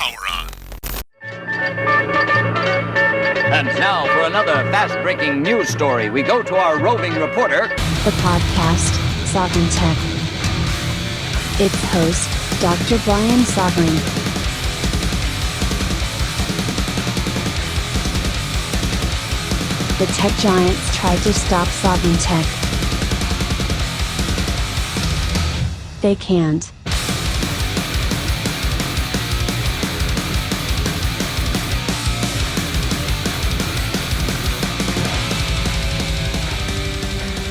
power on. And now for another fast-breaking news story, we go to our roving reporter, the podcast, Sovryn Tech. Its host, Dr. Brian Sovryn. The tech giants tried to stop Sovryn Tech. They can't.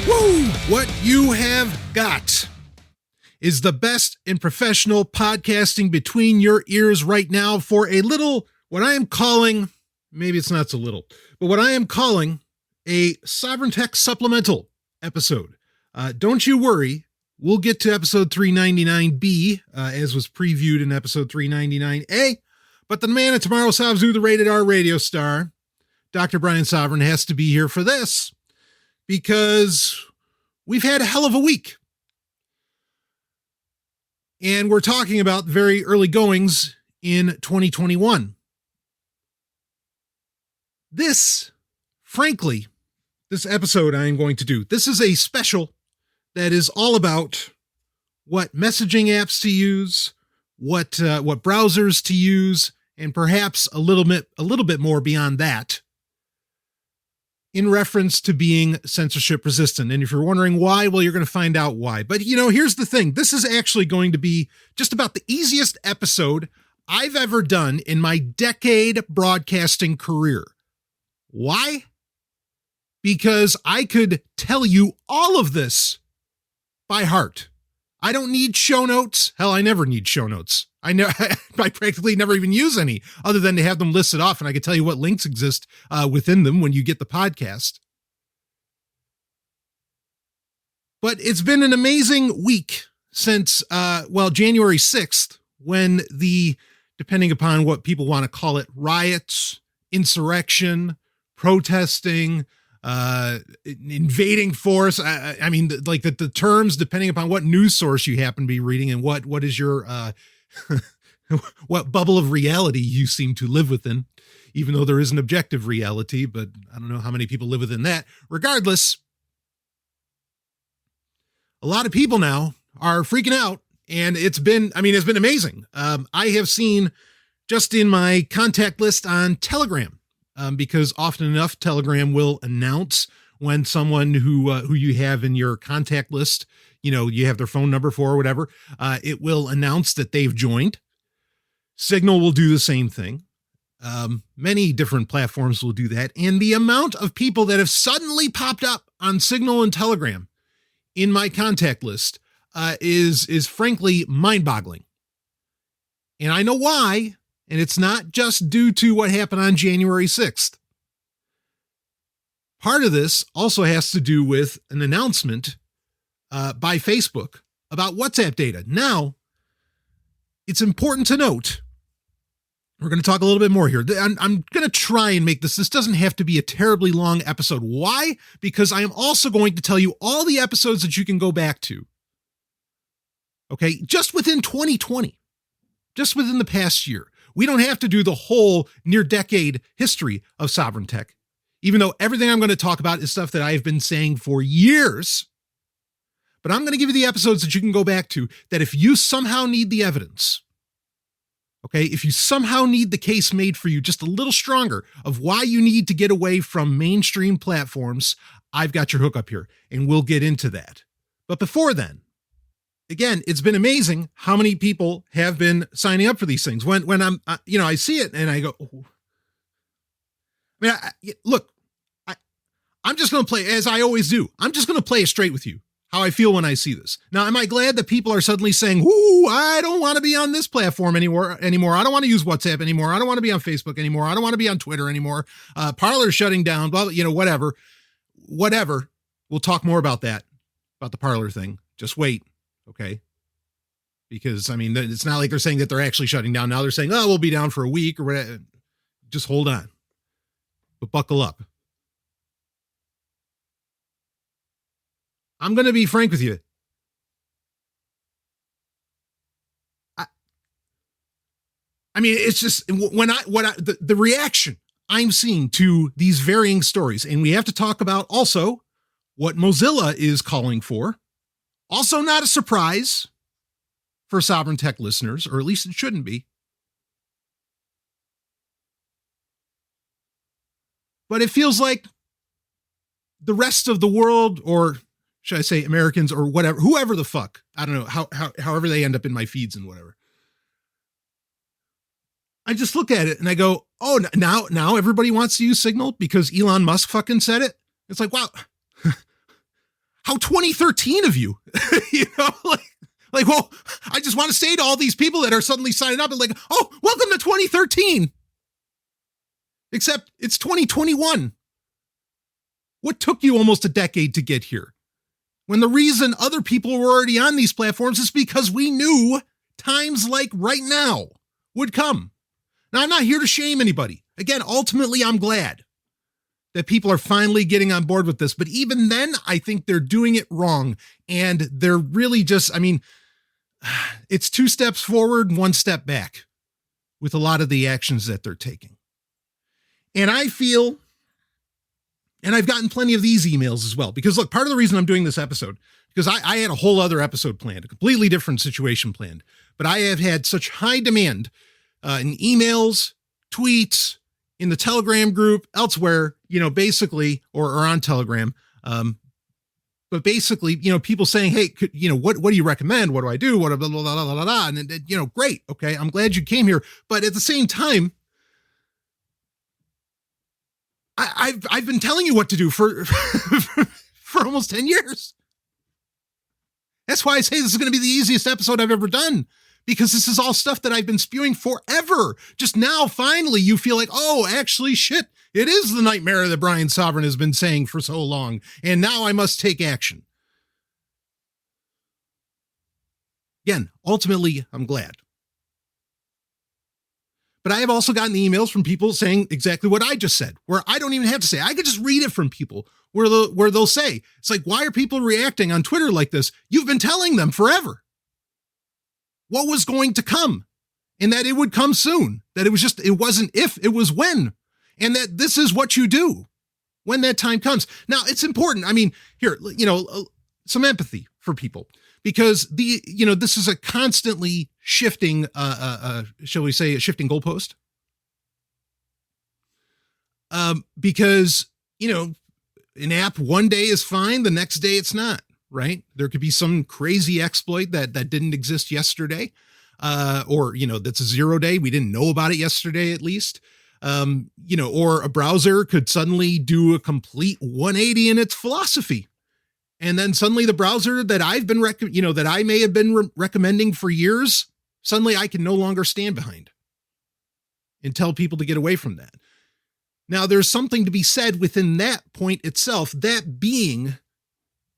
Woo! What you have got is the best in professional podcasting between your ears right now for a little, what I am calling, maybe it's not so little, but what I am calling a Sovryn Tech Supplemental episode. Don't you worry. We'll get to episode 399B, as was previewed in episode 399A, but the man of tomorrow, Savzu, the rated R radio star, Dr. Brian Sovryn, has to be here for this because we've had a hell of a week. And we're talking about very early goings in 2021. This, frankly, this episode I am going to do, this is a special that is all about what messaging apps to use, what browsers to use, and perhaps a little bit more beyond that, in reference to being censorship resistant. And if you're wondering why, well, you're going to find out why. But here's the thing: this is actually going to be just about the easiest episode I've ever done in my decade broadcasting career. Why? Because I could tell you all of this by heart. I don't need show notes. Hell, I never need show notes. I practically never even use any other than to have them listed off, and I can tell you what links exist within them when you get the podcast. But it's been an amazing week since, January 6th, when depending upon what people want to call it, riots, insurrection, protesting, invading force. I mean, like the terms, depending upon what news source you happen to be reading and what is your, what bubble of reality you seem to live within, even though there is an objective reality, but I don't know how many people live within that. Regardless, a lot of people now are freaking out, and it's been amazing. I have seen just in my contact list on Telegram, because often enough, Telegram will announce when someone who you have in your contact list, you have their phone number for or whatever, it will announce that they've joined. Signal will do the same thing. Many different platforms will do that. And the amount of people that have suddenly popped up on Signal and Telegram in my contact list is frankly mind-boggling. And I know why. And it's not just due to what happened on January 6th. Part of this also has to do with an announcement by Facebook about WhatsApp data. Now, it's important to note, we're going to talk a little bit more here. I'm going to try and make this doesn't have to be a terribly long episode. Why? Because I am also going to tell you all the episodes that you can go back to. Okay, just within 2020, just within the past year. We don't have to do the whole near-decade history of Sovryn Tech, even though everything I'm going to talk about is stuff that I've been saying for years. But I'm going to give you the episodes that you can go back to that if you somehow need the evidence, okay, if you somehow need the case made for you just a little stronger of why you need to get away from mainstream platforms, I've got your hookup here, and we'll get into that. But before then, again, it's been amazing how many people have been signing up for these things. When I'm, I see it and I go, oh. I'm just going to play, as I always do. I'm just going to play it straight with you, how I feel when I see this. Now, am I glad that people are suddenly saying, ooh, I don't want to be on this platform anymore. I don't want to use WhatsApp anymore. I don't want to be on Facebook anymore. I don't want to be on Twitter anymore. Parler's shutting down, blah, whatever. We'll talk more about that, about the Parler thing. Just wait. Okay. Because it's not like they're saying that they're actually shutting down. Now they're saying, oh, we'll be down for a week or whatever. Just hold on, but buckle up. I'm going to be frank with you. I mean, it's just the reaction I'm seeing to these varying stories. And we have to talk about also what Mozilla is calling for. Also not a surprise for Sovryn Tech listeners, or at least it shouldn't be. But it feels like the rest of the world, or should I say Americans or whatever, whoever the fuck, I don't know, however they end up in my feeds and whatever. I just look at it and I go, oh, now everybody wants to use Signal because Elon Musk fucking said it. It's like, wow, how 2013 of you, you know, like, well, I just want to say to all these people that are suddenly signing up and like, oh, welcome to 2013. Except it's 2021. What took you almost a decade to get here? When the reason other people were already on these platforms is because we knew times like right now would come. Now, I'm not here to shame anybody. Again, ultimately, I'm glad that people are finally getting on board with this. But even then, I think they're doing it wrong. And they're really just, I mean, it's 2 steps forward, 1 step back with a lot of the actions that they're taking. And I feel, and I've gotten plenty of these emails as well, because look, part of the reason I'm doing this episode, because I had a whole other episode planned, a completely different situation planned, but I have had such high demand in emails, tweets, in the Telegram group, elsewhere, you know, basically, or on Telegram. But basically, you know, people saying, hey, you know, what do you recommend? What do I do? What, blah, blah, blah, blah, blah, blah. And, you know, great. Okay. I'm glad you came here. But at the same time, I've been telling you what to do for almost 10 years. That's why I say this is going to be the easiest episode I've ever done, because this is all stuff that I've been spewing forever. Just now, finally, you feel like, oh, actually, shit, it is the nightmare that Brian Sovryn has been saying for so long, and now I must take action. Again, ultimately, I'm glad. But I have also gotten emails from people saying exactly what I just said, where I don't even have to say. I could just read it from people where they'll say, it's like, why are people reacting on Twitter like this? You've been telling them forever what was going to come, and that it would come soon, that it wasn't if, it was when, and that this is what you do when that time comes. Now, it's important. I mean, here, you know, some empathy for people, because this is a constantly shifting, shall we say, a shifting goalpost. Because, you know, an app one day is fine, the next day it's not. Right? There could be some crazy exploit that didn't exist yesterday, or, you know, that's a 0 day. We didn't know about it yesterday, at least. You know, or a browser could suddenly do a complete 180 in its philosophy. And then suddenly the browser that I've been, that I may have been recommending for years, suddenly I can no longer stand behind and tell people to get away from that. Now, there's something to be said within that point itself, that being,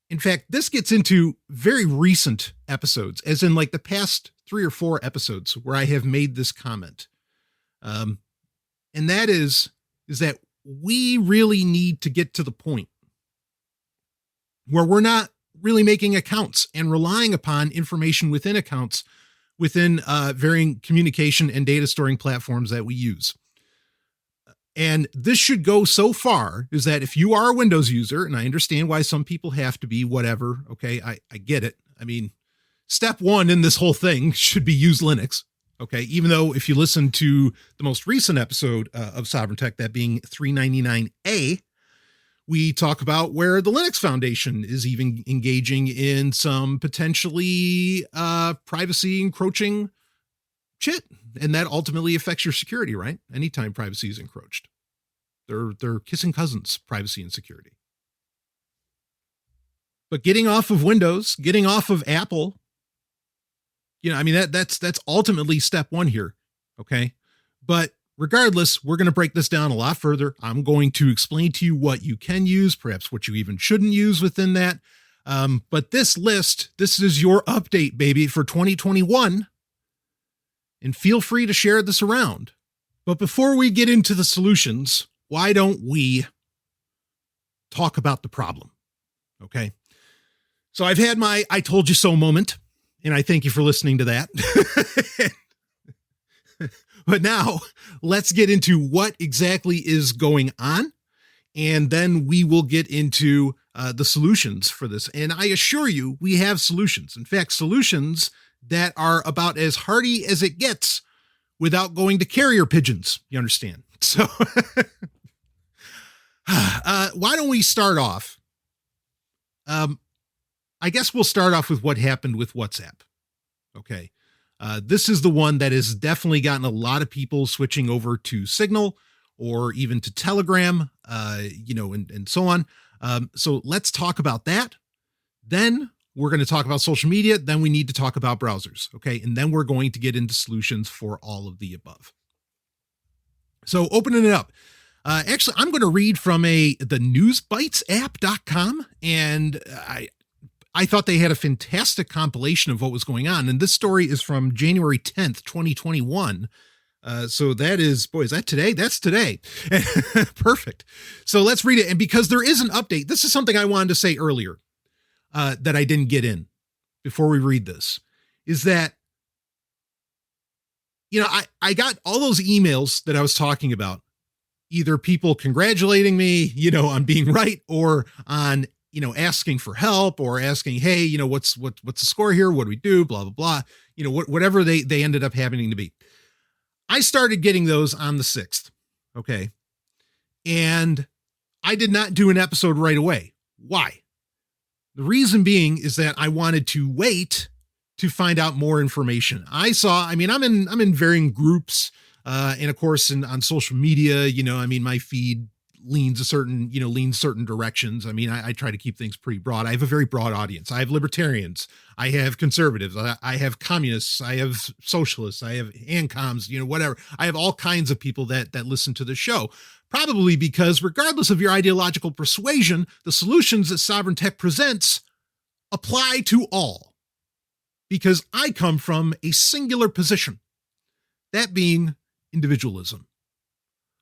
in fact, this gets into very recent episodes, as in like the past 3 or 4 episodes where I have made this comment. And that is that we really need to get to the point where we're not really making accounts and relying upon information within accounts within varying communication and data storing platforms that we use. And this should go so far is that if you are a Windows user, and I understand why some people have to be, whatever, okay, I get it. I mean, step 1 in this whole thing should be use Linux, okay? Even though if you listen to the most recent episode of Sovryn Tech, that being 399A, we talk about where the Linux Foundation is even engaging in some potentially privacy encroaching shit. And that ultimately affects your security, right? Anytime privacy is encroached. They're kissing cousins, privacy and security. But getting off of Windows, getting off of Apple, you know, I mean, that's ultimately step 1 here, okay? But regardless, we're going to break this down a lot further. I'm going to explain to you what you can use, perhaps what you even shouldn't use within that. But this list, this is your update, baby, for 2021. And feel free to share this around. But before we get into the solutions, why don't we talk about the problem? Okay. So I've had my I told you so moment, and I thank you for listening to that. But now let's get into what exactly is going on. And then we will get into the solutions for this. And I assure you, we have solutions. In fact, solutions that are about as hearty as it gets without going to carrier pigeons. You understand? So why don't we start off? I guess we'll start off with what happened with WhatsApp. Okay. This is the one that has definitely gotten a lot of people switching over to Signal or even to Telegram, and so on. So let's talk about that. Then we're going to talk about social media. Then we need to talk about browsers. Okay. And then we're going to get into solutions for all of the above. So opening it up. Actually, I'm going to read from the newsbitesapp.com, and I thought they had a fantastic compilation of what was going on. And this story is from January 10th, 2021. So that is, boy, is that today? That's today. Perfect. So let's read it. And because there is an update, this is something I wanted to say earlier that I didn't get in before we read this, is that, I got all those emails that I was talking about, either people congratulating me, on being right, or on, asking for help, or asking, hey, what's the score here? What do we do? Blah, blah, blah, whatever they ended up happening to be. I started getting those on the 6th. Okay. And I did not do an episode right away. Why? The reason being is that I wanted to wait to find out more information. I'm in varying groups, and of course, on social media, my feed leans certain directions. I try to keep things pretty broad. I have a very broad audience. I have libertarians. I have conservatives. I have communists. I have socialists. I have ANCOMs, whatever. I have all kinds of people that listen to the show, probably because regardless of your ideological persuasion, the solutions that Sovryn Tech presents apply to all, because I come from a singular position, that being individualism.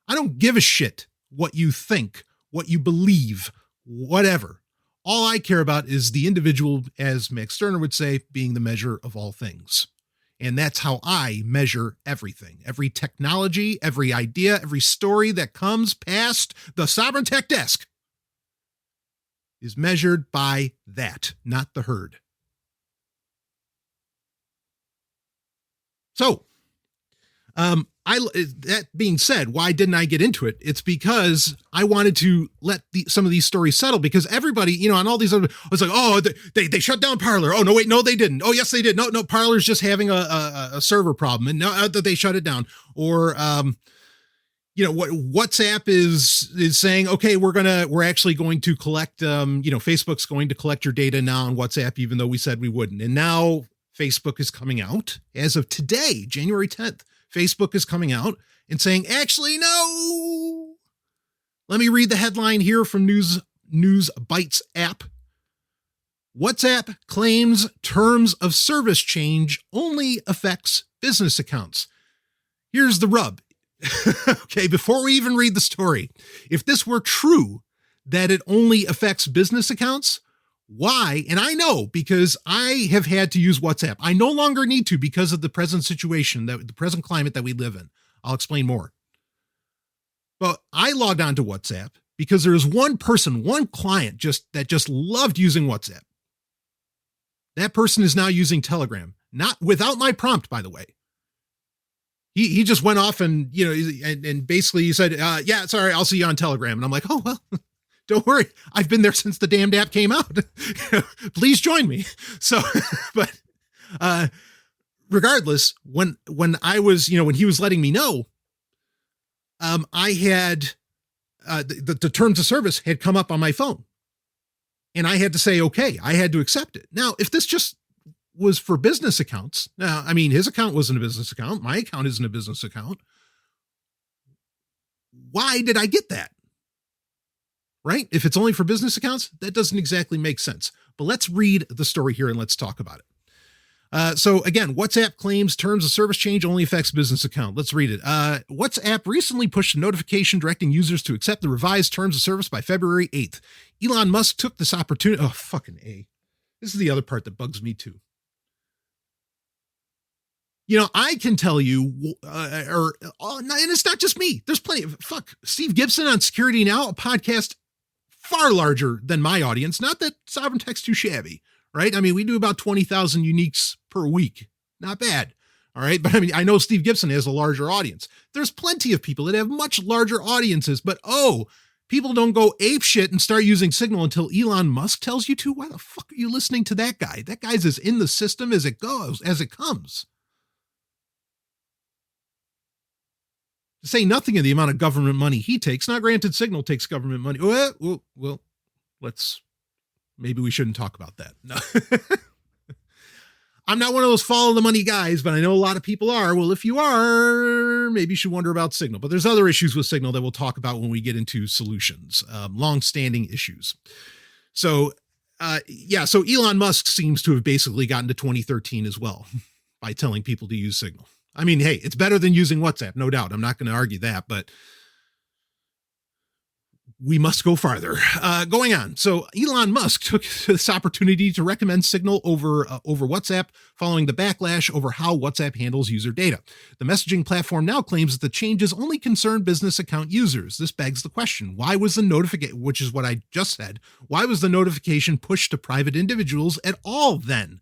I don't give a shit what you think, what you believe, whatever. All I care about is the individual, as Max Stirner would say, being the measure of all things. And that's how I measure everything. Every technology, every idea, every story that comes past the Sovryn Tech desk is measured by that, not the herd. So, that being said, why didn't I get into it? It's because I wanted to let some of these stories settle, because everybody, on all these other, I was like, oh, they shut down Parler. Oh, no, wait, no, they didn't. Oh, yes, they did. No, Parler's just having a server problem, and no, they shut it down. Or, what WhatsApp is saying, okay, we're actually going to collect, Facebook's going to collect your data now on WhatsApp, even though we said we wouldn't. And now Facebook is coming out as of today, January 10th. Facebook is coming out and saying, actually, no. Let me read the headline here from News Bites app. WhatsApp claims terms of service change only affects business accounts. Here's the rub. Okay, before we even read the story, if this were true that it only affects business accounts, why? And I know, because I have had to use WhatsApp. I no longer need to because of the present situation, the present climate that we live in. I'll explain more. But I logged on to WhatsApp because there is one client that just loved using WhatsApp. That person is now using Telegram, not without my prompt, by the way. He just went off and, and basically he said, yeah, sorry, I'll see you on Telegram. And I'm like, oh, well, don't worry. I've been there since the damned app came out. Please join me. So, but regardless, when I was, when he was letting me know, I had the terms of service had come up on my phone, and I had to say, okay, I had to accept it. Now, if this just was for business accounts, now, his account wasn't a business account. My account isn't a business account. Why did I get that? Right? If it's only for business accounts, that doesn't exactly make sense. But let's read the story here and let's talk about it. So again, WhatsApp claims terms of service change only affects business account. Let's read it. WhatsApp recently pushed a notification directing users to accept the revised terms of service by February 8th. Elon Musk took this opportunity. Oh, fucking A. This is the other part that bugs me too. I can tell you, and it's not just me. There's plenty of Steve Gibson on Security Now, a podcast far larger than my audience. Not that Sovereign Tech's too shabby, right? I mean, we do about 20,000 uniques per week. Not bad. All right. But I mean, I know Steve Gibson has a larger audience. There's plenty of people that have much larger audiences, but people don't go ape shit and start using Signal until Elon Musk tells you to. Why the fuck are you listening to that guy? That guy's as in the system as it goes, as it comes. To say nothing of the amount of government money he takes. Now, granted, Signal takes government money. Well, maybe we shouldn't talk about that. No. I'm not one of those follow the money guys, but I know a lot of people are. Well, if you are, maybe you should wonder about Signal. But there's other issues with Signal that we'll talk about when we get into solutions, long-standing issues. So Elon Musk seems to have basically gotten to 2013 as well by telling people to use Signal. I mean, hey, it's better than using WhatsApp, no doubt. I'm not going to argue that, but we must go farther. Going on. So Elon Musk took this opportunity to recommend Signal over WhatsApp following the backlash over how WhatsApp handles user data. The messaging platform now claims that the changes only concern business account users. This begs the question, why was the notification, which is what I just said, why was the notification pushed to private individuals at all then?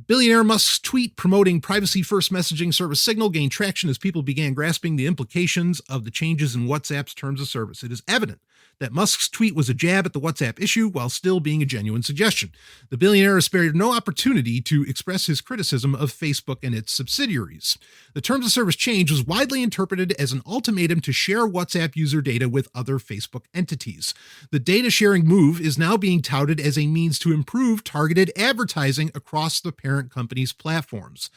Billionaire Musk's tweet promoting privacy-first messaging service Signal gained traction as people began grasping the implications of the changes in WhatsApp's terms of service. It is evident that Musk's tweet was a jab at the WhatsApp issue while still being a genuine suggestion. The billionaire has spared no opportunity to express his criticism of Facebook and its subsidiaries. The terms of service change was widely interpreted as an ultimatum to share WhatsApp user data with other Facebook entities. The data sharing move is now being touted as a means to improve targeted advertising across the parent company's platforms.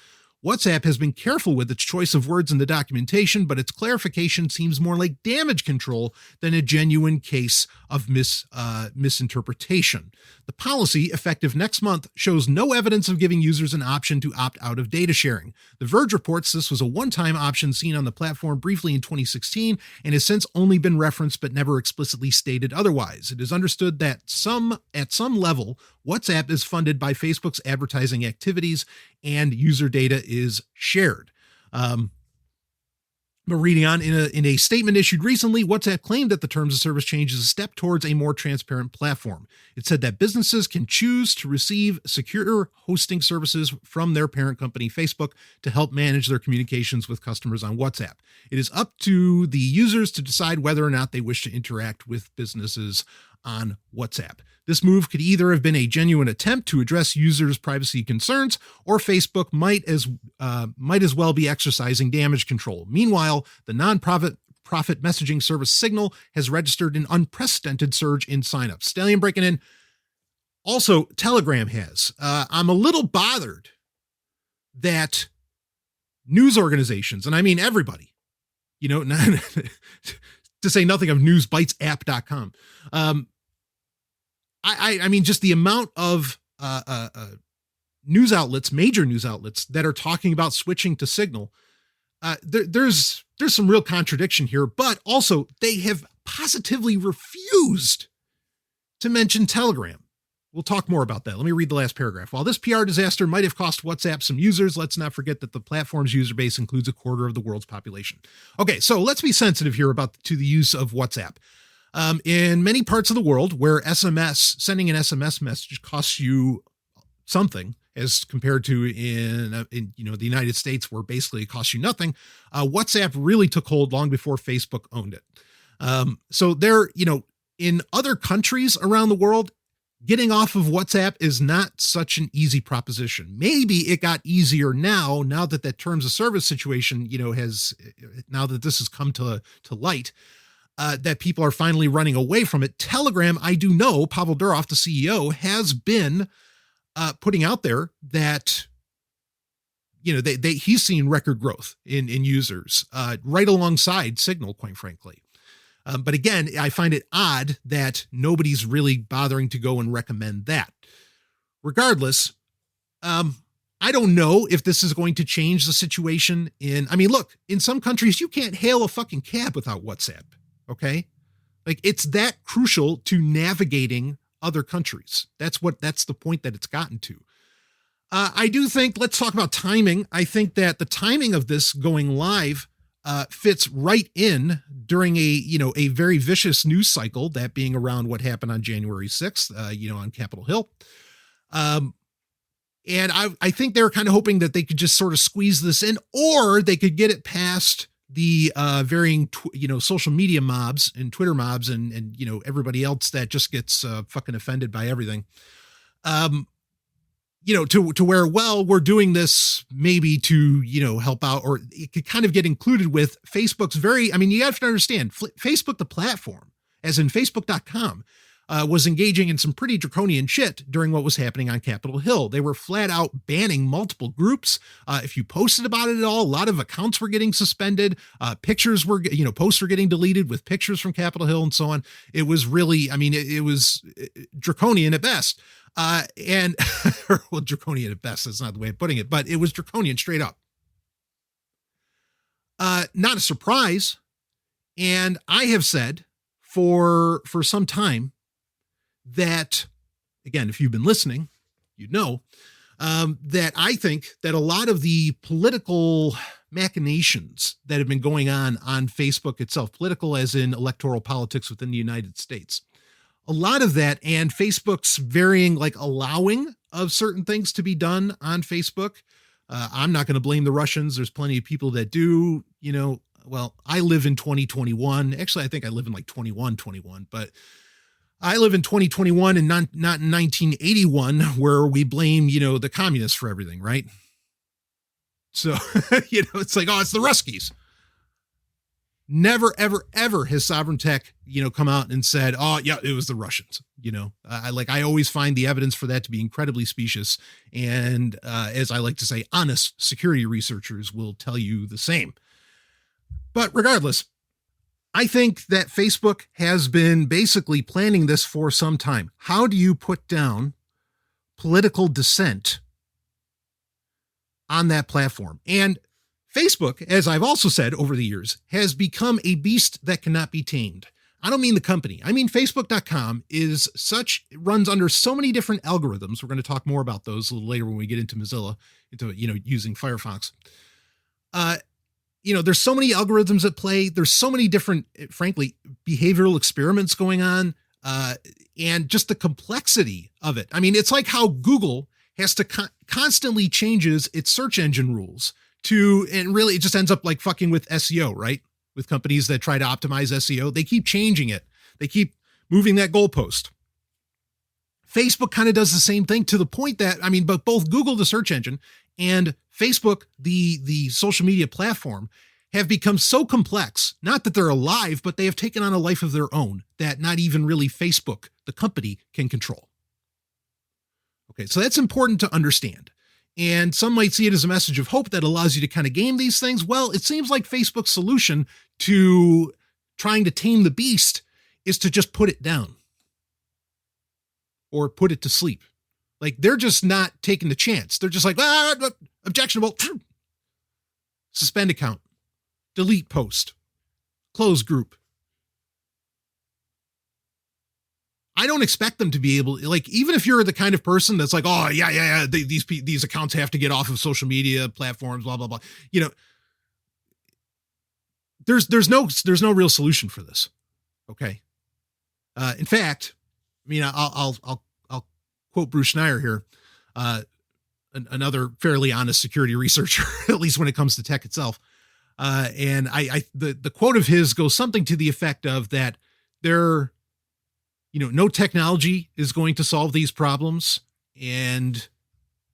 WhatsApp has been careful with its choice of words in the documentation, but its clarification seems more like damage control than a genuine case of misinterpretation. The policy, effective next month, shows no evidence of giving users an option to opt out of data sharing. The Verge reports this was a one-time option seen on the platform briefly in 2016 and has since only been referenced but never explicitly stated otherwise. It is understood that at some level, WhatsApp is funded by Facebook's advertising activities and user data is shared. But reading on, in a statement issued recently, WhatsApp claimed that the terms of service change is a step towards a more transparent platform. It said that businesses can choose to receive secure hosting services from their parent company, Facebook, to help manage their communications with customers on WhatsApp. It is up to the users to decide whether or not they wish to interact with businesses on WhatsApp. This move could either have been a genuine attempt to address users' privacy concerns, or Facebook might as well be exercising damage control. Meanwhile, the non-profit messaging service Signal has registered an unprecedented surge in signups. Stallion breaking in. Also, Telegram has. I'm a little bothered that news organizations, and I mean everybody, to say nothing of newsbitesapp.com. I mean, just the amount of news outlets, major news outlets that are talking about switching to Signal. There's some real contradiction here, but also they have positively refused to mention Telegram. We'll talk more about that. Let me read the last paragraph. While this PR disaster might have cost WhatsApp some users, let's not forget that the platform's user base includes a quarter of the world's population. Okay, so let's be sensitive here to the use of WhatsApp. In many parts of the world where sending an SMS message costs you something, as compared to in the United States where basically it costs you nothing, WhatsApp really took hold long before Facebook owned it. So in other countries around the world, getting off of WhatsApp is not such an easy proposition. Maybe it got easier now that terms of service situation, now that this has come to light. That people are finally running away from it. Telegram, I do know, Pavel Durov, the CEO, has been putting out there that, he's seen record growth in users right alongside Signal, quite frankly. But again, I find it odd that nobody's really bothering to go and recommend that. Regardless, I don't know if this is going to change the situation in some countries, you can't hail a fucking cab without WhatsApp. Okay. Like it's that crucial to navigating other countries. That's the point that it's gotten to. I do think, let's talk about timing. I think that the timing of this going live fits right in during a very vicious news cycle, that being around what happened on January 6th, on Capitol Hill. And I think they were kind of hoping that they could just sort of squeeze this in, or they could get it past the varying, social media mobs and Twitter mobs and everybody else that just gets fucking offended by everything. To where, well, we're doing this maybe to, help out, or it could kind of get included with Facebook's you have to understand, Facebook, the platform, as in Facebook.com, was engaging in some pretty draconian shit during what was happening on Capitol Hill. They were flat out banning multiple groups. If you posted about it at all, a lot of accounts were getting suspended. Posts were getting deleted with pictures from Capitol Hill and so on. It was really, it was draconian at best. Draconian at best, that's not the way of putting it, but it was draconian straight up. Not a surprise. And I have said for some time that, again, if you've been listening, that I think that a lot of the political machinations that have been going on Facebook itself, political as in electoral politics within the United States, a lot of that, and Facebook's varying allowing of certain things to be done on Facebook. I'm not going to blame the Russians. There's plenty of people that do, I live in 2021. Actually, I think I live in 21, but I live in 2021 and not in 1981, where we blame, the communists for everything, right? So, it's like, oh, it's the Ruskies. Never, ever, ever has Sovryn Tech, come out and said, oh, yeah, it was the Russians. I always find the evidence for that to be incredibly specious. And as I like to say, honest security researchers will tell you the same. But regardless, I think that Facebook has been basically planning this for some time. How do you put down political dissent on that platform? And Facebook, as I've also said over the years, has become a beast that cannot be tamed. I don't mean the company. I mean, Facebook.com runs under so many different algorithms. We're going to talk more about those a little later when we get into Mozilla, using Firefox. There's so many algorithms at play. There's so many different, frankly, behavioral experiments going on, and just the complexity of it. It's like how Google has to constantly changes its search engine rules and really it just ends up fucking with SEO, right? With companies that try to optimize SEO, they keep changing it. They keep moving that goalpost. Facebook kind of does the same thing, to the point that, but both Google, the search engine, and Facebook, the social media platform, have become so complex, not that they're alive, but they have taken on a life of their own that not even really Facebook, the company, can control. Okay, so that's important to understand. And some might see it as a message of hope that allows you to kind of game these things. Well, it seems like Facebook's solution to trying to tame the beast is to just put it down or put it to sleep. They're just not taking the chance. They're just objectionable, suspend account, delete post, close group. I don't expect them to be able, even if you're the kind of person that's oh yeah, these accounts have to get off of social media platforms, blah blah blah. There's no real solution for this. Okay. In fact, I'll quote Bruce Schneier here, another fairly honest security researcher, at least when it comes to tech itself. And the quote of his goes something to the effect of that no technology is going to solve these problems. And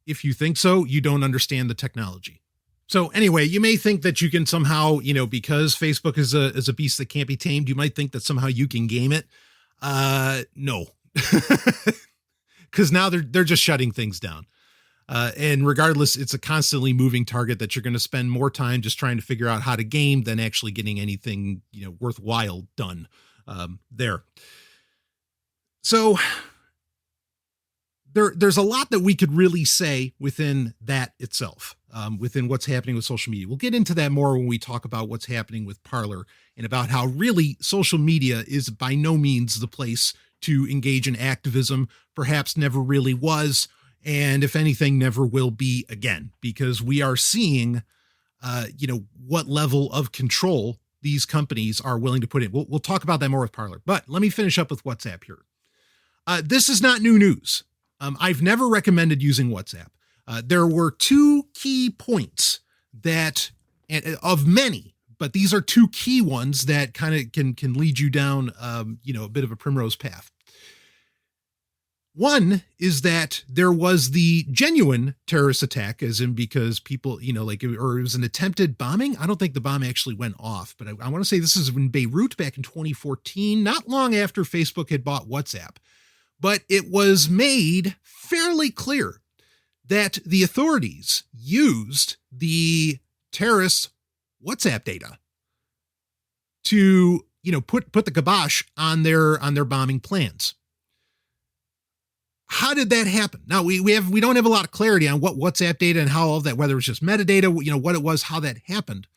if you think so, you don't understand the technology. So anyway, you may think that you can somehow, because Facebook is a beast that can't be tamed, you might think that somehow you can game it. No, because now they're just shutting things down. And regardless, it's a constantly moving target that you're going to spend more time just trying to figure out how to game than actually getting anything, worthwhile done there. So there's a lot that we could really say within that itself, within what's happening with social media. We'll get into that more when we talk about what's happening with Parler and about how really social media is by no means the place to engage in activism, perhaps never really was. And if anything, never will be again, because we are seeing, what level of control these companies are willing to put in. We'll talk about that more with Parler, but let me finish up with WhatsApp here. This is not new news. I've never recommended using WhatsApp. There were two key points of many, but these are two key ones that kind of can lead you down, a bit of a primrose path. One is that there was the genuine terrorist attack, as in because people, or it was an attempted bombing. I don't think the bomb actually went off, but I want to say this is in Beirut back in 2014, not long after Facebook had bought WhatsApp. But it was made fairly clear that the authorities used the terrorist WhatsApp data to, put the kibosh on their bombing plans. How did that happen? Now we don't have a lot of clarity on what WhatsApp data and how all of that, whether it's just metadata, what it was, how that happened.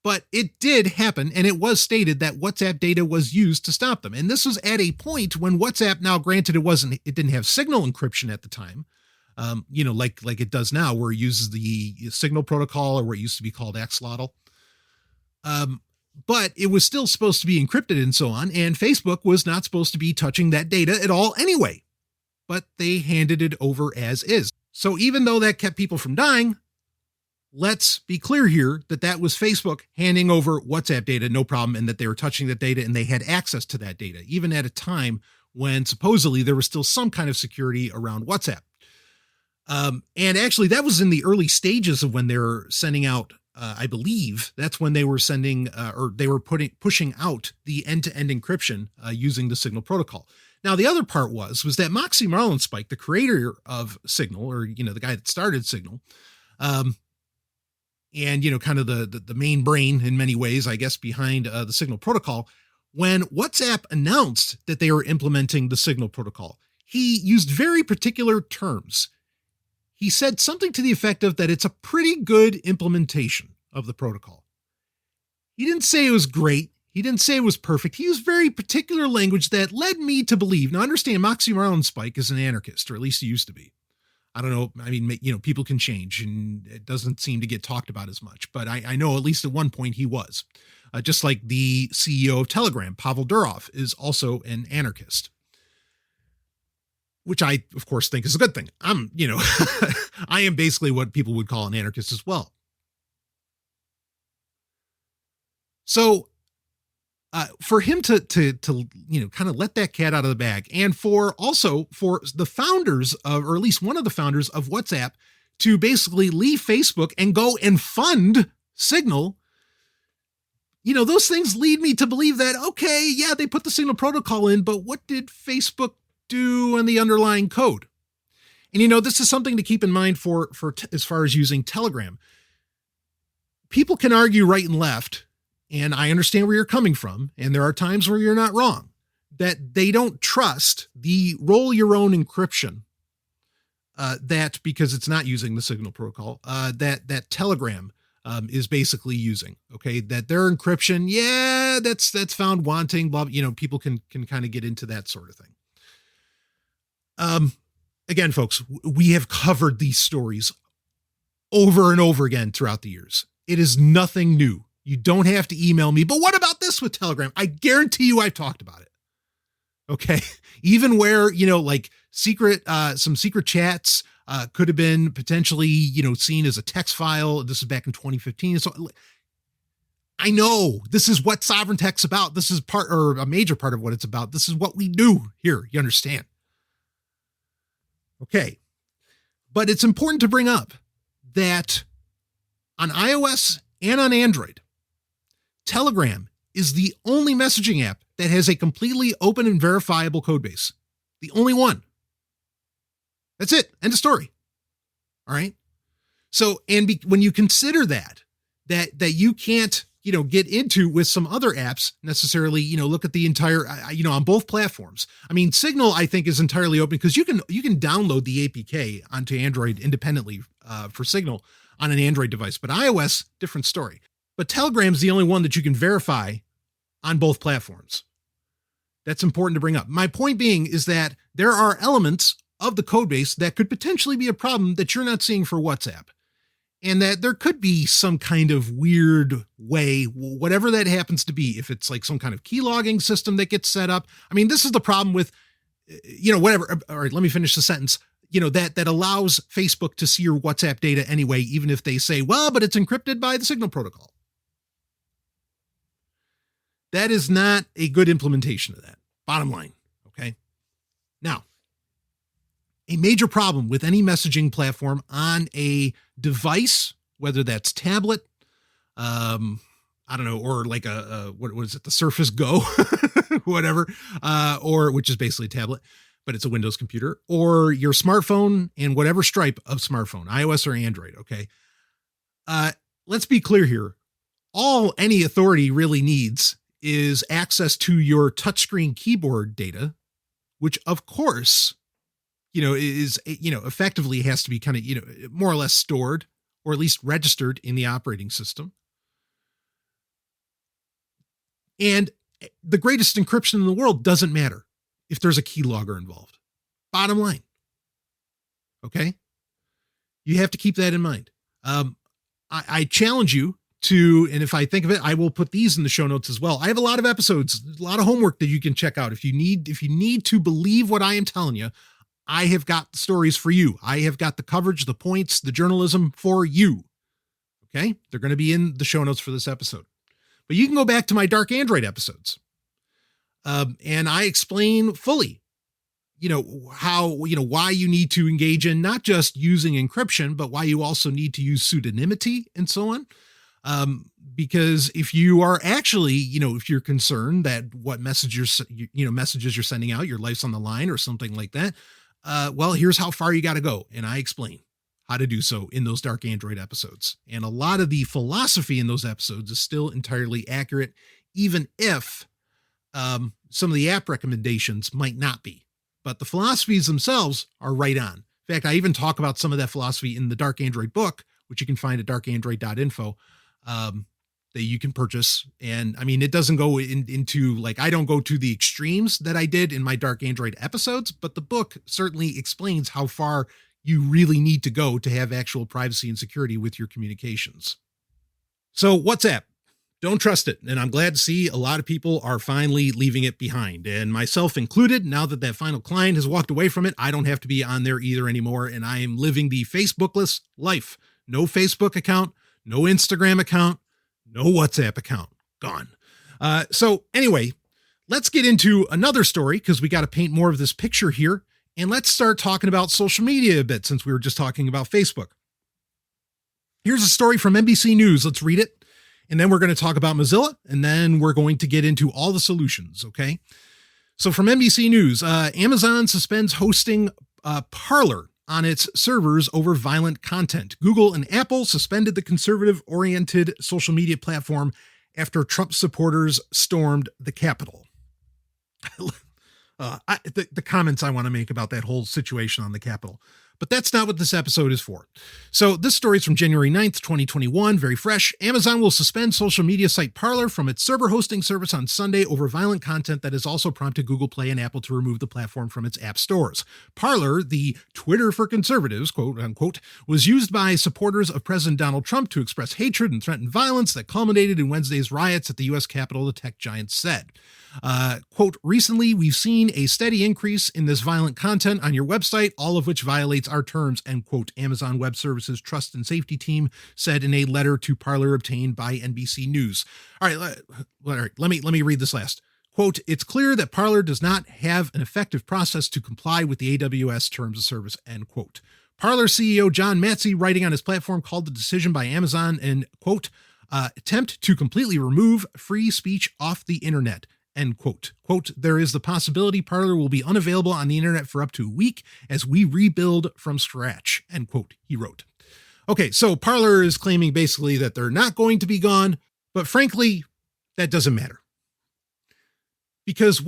But it did happen, and it was stated that WhatsApp data was used to stop them. And this was at a point when WhatsApp, now granted it didn't have signal encryption at the time, like it does now, where it uses the signal protocol, or what used to be called axolotl. But it was still supposed to be encrypted and so on, and Facebook was not supposed to be touching that data at all anyway. But they handed it over as is. So even though that kept people from dying, let's be clear here that was Facebook handing over WhatsApp data, no problem, and that they were touching that data and they had access to that data, even at a time when supposedly there was still some kind of security around WhatsApp. And actually, that was in the early stages of when they were sending out, I believe, that's when they were sending, or they were pushing out the end-to-end encryption using the Signal protocol. Now, the other part was that Moxie Marlinspike, the creator of Signal, or, the guy that started Signal, and, kind of the main brain in many ways, I guess, behind the Signal protocol, when WhatsApp announced that they were implementing the Signal protocol, he used very particular terms. He said something to the effect of that it's a pretty good implementation of the protocol. He didn't say it was great. He didn't say it was perfect. He used very particular language that led me to believe. Now, understand, Moxie Marlinspike is an anarchist, or at least he used to be. I don't know. I mean, people can change, and it doesn't seem to get talked about as much. But I know at least at one point he was. Just like the CEO of Telegram, Pavel Durov, is also an anarchist. Which I, of course, think is a good thing. I am basically what people would call an anarchist as well. So, for him to kind of let that cat out of the bag, and for the founders of, or at least one of the founders of WhatsApp, to basically leave Facebook and go and fund Signal, those things lead me to believe that, okay, yeah, they put the Signal protocol in, but what did Facebook do in the underlying code? And, this is something to keep in mind for as far as using Telegram. People can argue right and left, and I understand where you're coming from, and there are times where you're not wrong, that they don't trust the roll your own encryption, that because it's not using the Signal protocol, that Telegram is basically using. Okay, that their encryption, yeah, that's found wanting, blah, people can kind of get into that sort of thing. Again, folks, we have covered these stories over and over again throughout the years. It is nothing new. You don't have to email me, but what about this with Telegram? I guarantee you I've talked about it. Okay. Even where, like some secret chats could have been potentially, seen as a text file. This is back in 2015. So I know this is what Sovryn Tech's about. This is a major part of what it's about. This is what we do here. You understand? Okay. But it's important to bring up that on iOS and on Android, Telegram is the only messaging app that has a completely open and verifiable code base. The only one. That's it. End of story. All right. So, when you consider that you can't, get into with some other apps necessarily, look at the entire, on both platforms. I mean, Signal, I think, is entirely open because you can download the APK onto Android independently for Signal on an Android device, but iOS, different story. But Telegram's the only one that you can verify on both platforms. That's important to bring up. My point being is that there are elements of the code base that could potentially be a problem that you're not seeing for WhatsApp. And that there could be some kind of weird way, whatever that happens to be, if it's like some kind of key logging system that gets set up. I mean, this is the problem with, whatever. All right, let me finish the sentence. That allows Facebook to see your WhatsApp data anyway, even if they say, well, but it's encrypted by the Signal protocol. That is not a good implementation of that. Bottom line. Okay. Now, a major problem with any messaging platform on a device, whether that's tablet, I don't know, or like what is it, the Surface Go, whatever, or which is basically a tablet, but it's a Windows computer, or your smartphone and whatever stripe of smartphone, iOS or Android. Okay. Let's be clear here. All any authority really needs is access to your touchscreen keyboard data, which of course, is, effectively has to be kind of, more or less stored or at least registered in the operating system. And the greatest encryption in the world doesn't matter if there's a keylogger involved. Bottom line. Okay. You have to keep that in mind. I challenge you to, and if I think of it, I will put these in the show notes as well. I have a lot of episodes, a lot of homework that you can check out. If you need to believe what I am telling you, I have got the stories for you. I have got the coverage, the points, the journalism for you. Okay. They're going to be in the show notes for this episode, but you can go back to my Dark Android episodes. And I explain fully, how, why you need to engage in not just using encryption, but why you also need to use pseudonymity and so on. Because if you are actually, if you're concerned that what messages you're sending out, your life's on the line or something like that, well, here's how far you got to go. And I explain how to do so in those Dark Android episodes. And a lot of the philosophy in those episodes is still entirely accurate, even if some of the app recommendations might not be. But the philosophies themselves are right on. In fact, I even talk about some of that philosophy in the Dark Android book, which you can find at darkandroid.info, that you can purchase. And I mean, it doesn't go into like, I don't go to the extremes that I did in my Dark Android episodes, but the book certainly explains how far you really need to go to have actual privacy and security with your communications. So WhatsApp, don't trust it. And I'm glad to see a lot of people are finally leaving it behind, and myself included. Now that final client has walked away from it, I don't have to be on there either anymore. And I am living the Facebookless life. No Facebook account, no Instagram account, no WhatsApp account, gone. So anyway, let's get into another story because we got to paint more of this picture here. And let's start talking about social media a bit since we were just talking about Facebook. Here's a story from NBC News. Let's read it. And then we're going to talk about Mozilla, and then we're going to get into all the solutions, okay? So from NBC News, Amazon suspends hosting Parler on its servers over violent content. Google and Apple suspended the conservative-oriented social media platform after Trump supporters stormed the Capitol. The comments I want to make about that whole situation on the Capitol. But that's not what this episode is for. So this story is from January 9th, 2021, very fresh. Amazon will suspend social media site Parler from its server hosting service on Sunday over violent content that has also prompted Google Play and Apple to remove the platform from its app stores. Parler, the Twitter for conservatives, quote unquote, was used by supporters of President Donald Trump to express hatred and threaten violence that culminated in Wednesday's riots at the U.S. Capitol, the tech giant said. Quote, recently, we've seen a steady increase in this violent content on your website, all of which violates our terms, end quote, Amazon Web Services Trust and Safety Team said in a letter to Parler obtained by NBC News. All right, let me read this last. Quote, it's clear that Parler does not have an effective process to comply with the AWS terms of service, end quote. Parler CEO John Matsy, writing on his platform, called the decision by Amazon an, quote, attempt to completely remove free speech off the internet. End quote. Quote, there is the possibility Parler will be unavailable on the internet for up to a week as we rebuild from scratch. End quote, he wrote. Okay, so Parler is claiming basically that they're not going to be gone, but frankly, that doesn't matter. Because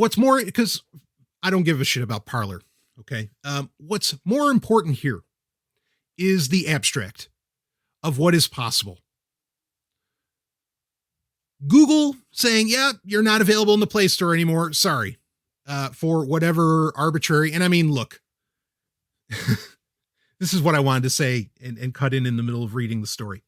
I don't give a shit about Parler, okay? What's more important here is the abstract of what is possible. Google saying, yeah, you're not available in the Play Store anymore. Sorry, for whatever arbitrary. And I mean, look, this is what I wanted to say and cut in the middle of reading the story.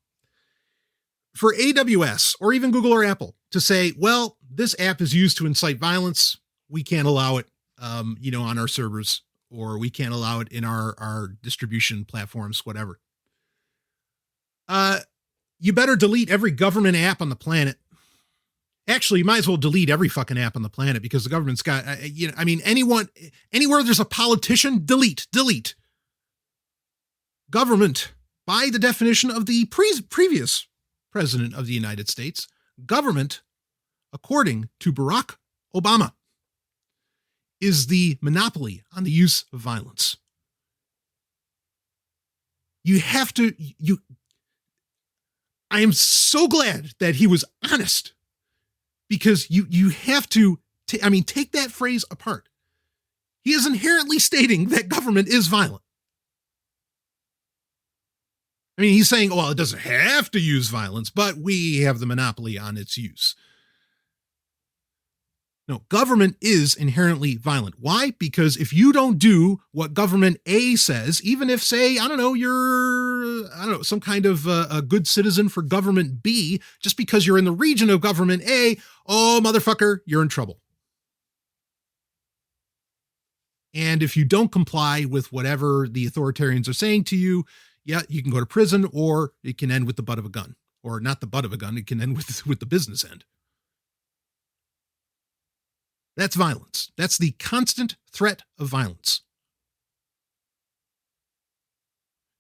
For AWS or even Google or Apple to say, well, this app is used to incite violence, we can't allow it, on our servers, or we can't allow it in our distribution platforms, whatever. You better delete every government app on the planet. Actually, you might as well delete every fucking app on the planet, because the government's got, anywhere there's a politician, delete. Government, by the definition of the previous president of the United States, government, according to Barack Obama, is the monopoly on the use of violence. I am so glad that he was honest, because you have to, take that phrase apart. He is inherently stating that government is violent. He's saying, well, it doesn't have to use violence, but we have the monopoly on its use. No, government is inherently violent. Why? Because if you don't do what government A says, even if, say, you're some kind of a good citizen for government B, just because you're in the region of government A, oh, motherfucker, you're in trouble. And if you don't comply with whatever the authoritarians are saying to you, yeah, you can go to prison, or it can end with the butt of a gun. Or not the butt of a gun, it can end with the business end. That's violence. That's the constant threat of violence.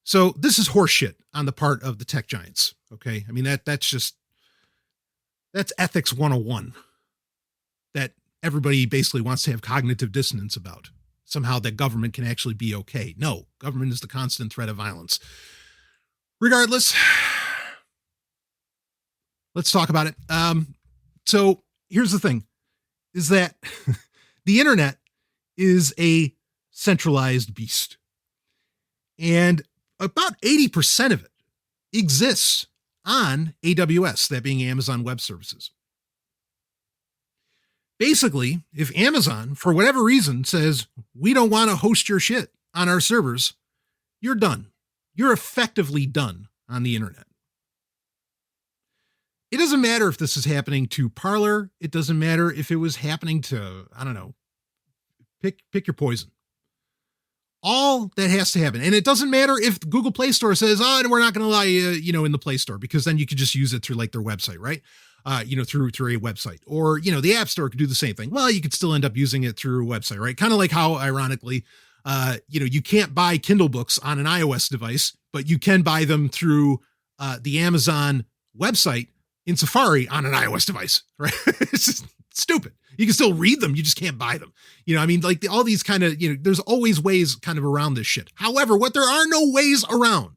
So this is horseshit on the part of the tech giants. Okay. That's ethics 101 that everybody basically wants to have cognitive dissonance about. Somehow that government can actually be okay. No, government is the constant threat of violence. Regardless, let's talk about it. So here's the thing, is that the internet is a centralized beast. And about 80% of it exists on AWS, that being Amazon Web Services. Basically, if Amazon, for whatever reason, says, we don't want to host your shit on our servers, you're done. You're effectively done on the internet. It doesn't matter if this is happening to Parler. It doesn't matter if it was happening to, pick your poison. All that has to happen. And it doesn't matter if the Google Play Store says, we're not going to allow you, in the Play Store, because then you could just use it through their website, right? Through a website, or, the App Store could do the same thing. Well, you could still end up using it through a website, right? Kind of like how, ironically, you can't buy Kindle books on an iOS device, but you can buy them through the Amazon website in Safari on an iOS device, right? It's just stupid. You can still read them. You just can't buy them. All these kind of, there's always ways kind of around this shit. However, what there are no ways around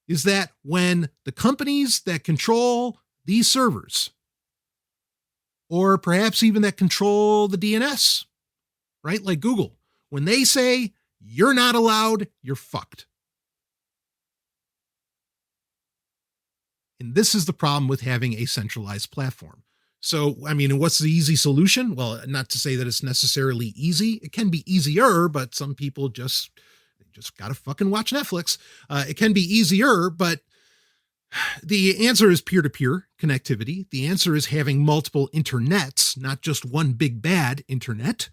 is that when the companies that control these servers, or perhaps even that control the DNS, right? Like Google, when they say you're not allowed, you're fucked. And this is the problem with having a centralized platform. So, what's the easy solution? Well, not to say that it's necessarily easy. It can be easier, but some people just got to fucking watch Netflix. It can be easier, but the answer is peer-to-peer connectivity. The answer is having multiple internets, not just one big bad internet.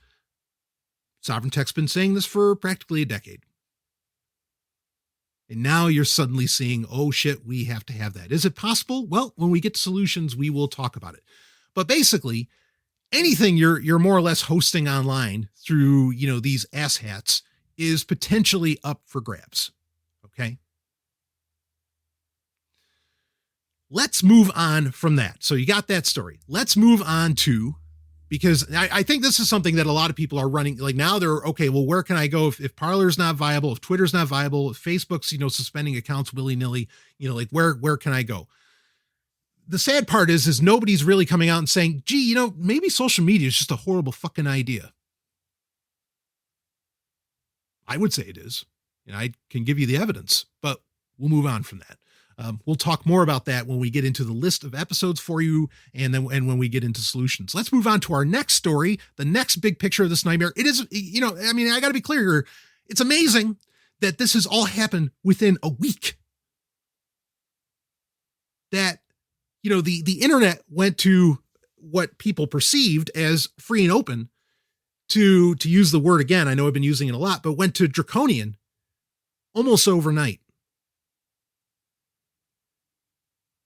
Sovryn Tech's been saying this for practically a decade. And now you're suddenly seeing, oh shit, we have to have that. Is it possible? Well, when we get to solutions, we will talk about it. But basically, anything you're more or less hosting online through, these asshats is potentially up for grabs. Okay. Let's move on from that. So you got that story. Let's move on to, because I think this is something that a lot of people are running. Like now they're, okay, well, where can I go if Parler's not viable, if Twitter's not viable, if Facebook's, suspending accounts willy-nilly, where can I go? The sad part is nobody's really coming out and saying, gee, maybe social media is just a horrible fucking idea. I would say it is, and I can give you the evidence, but we'll move on from that. We'll talk more about that when we get into the list of episodes for you, and when we get into solutions. Let's move on to our next story, the next big picture of this nightmare. It is, I got to be clear here. It's amazing that this has all happened within a week. That, the internet went to what people perceived as free and open, to use the word again. I know I've been using it a lot, but went to draconian almost overnight.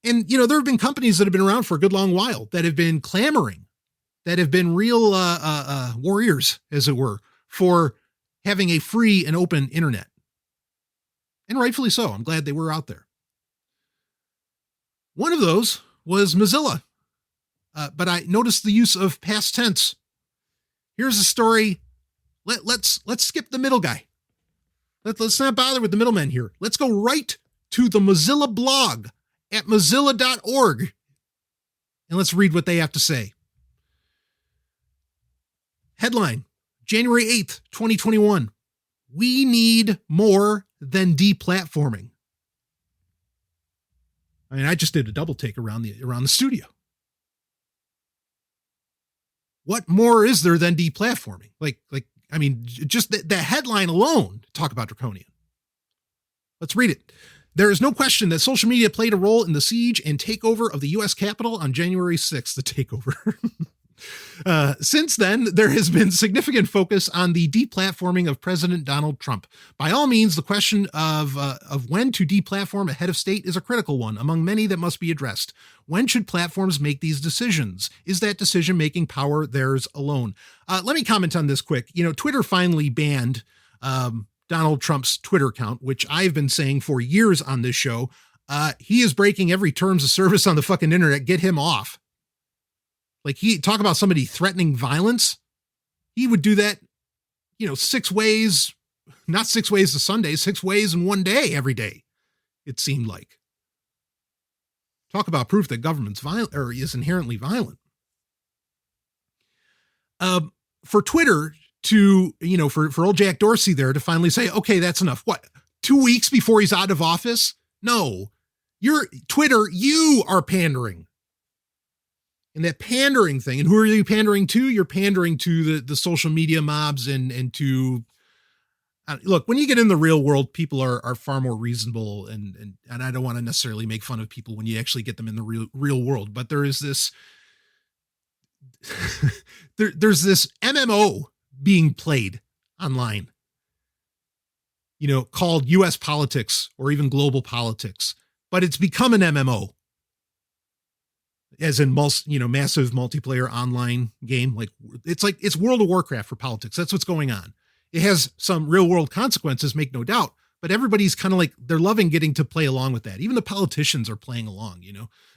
And, there have been companies that have been around for a good long while that have been clamoring, that have been real warriors, as it were, for having a free and open internet. And rightfully so. I'm glad they were out there. One of those was Mozilla. But I noticed the use of past tense. Here's a story. Let's skip the middle guy. Let's not bother with the middlemen here. Let's go right to the Mozilla blog at mozilla.org. And let's read what they have to say. Headline, January 8th, 2021. We need more than deplatforming. I just did a double take around the studio. What more is there than deplatforming? Just the headline alone, talk about draconian. Let's read it. There is no question that social media played a role in the siege and takeover of the U.S. Capitol on January 6th, the takeover. Since then, there has been significant focus on the deplatforming of President Donald Trump. By all means, the question of when to deplatform a head of state is a critical one among many that must be addressed. When should platforms make these decisions? Is that decision-making power theirs alone? Let me comment on this quick. Twitter finally banned Donald Trump's Twitter account, which I've been saying for years on this show. He is breaking every terms of service on the fucking internet. Get him off. Talk about somebody threatening violence. He would do that, 6 ways, not 6 ways to Sunday, 6 ways in one day, every day. It seemed like. Talk about proof that government's violent or is inherently violent. For Twitter to, for old Jack Dorsey there to finally say, okay, that's enough. What? 2 weeks before he's out of office? No, you're Twitter. You are pandering. And that pandering thing, and who are you pandering to? You're pandering to the social media mobs and to, look, when you get in the real world, people are far more reasonable. And I don't want to necessarily make fun of people when you actually get them in the real world, but there is this, there's this MMO being played online, called US politics or even global politics, but it's become an MMO. As in, massive multiplayer online game. It's World of Warcraft for politics. That's what's going on. It has some real world consequences, make no doubt, but everybody's kind of they're loving getting to play along with that. Even the politicians are playing along,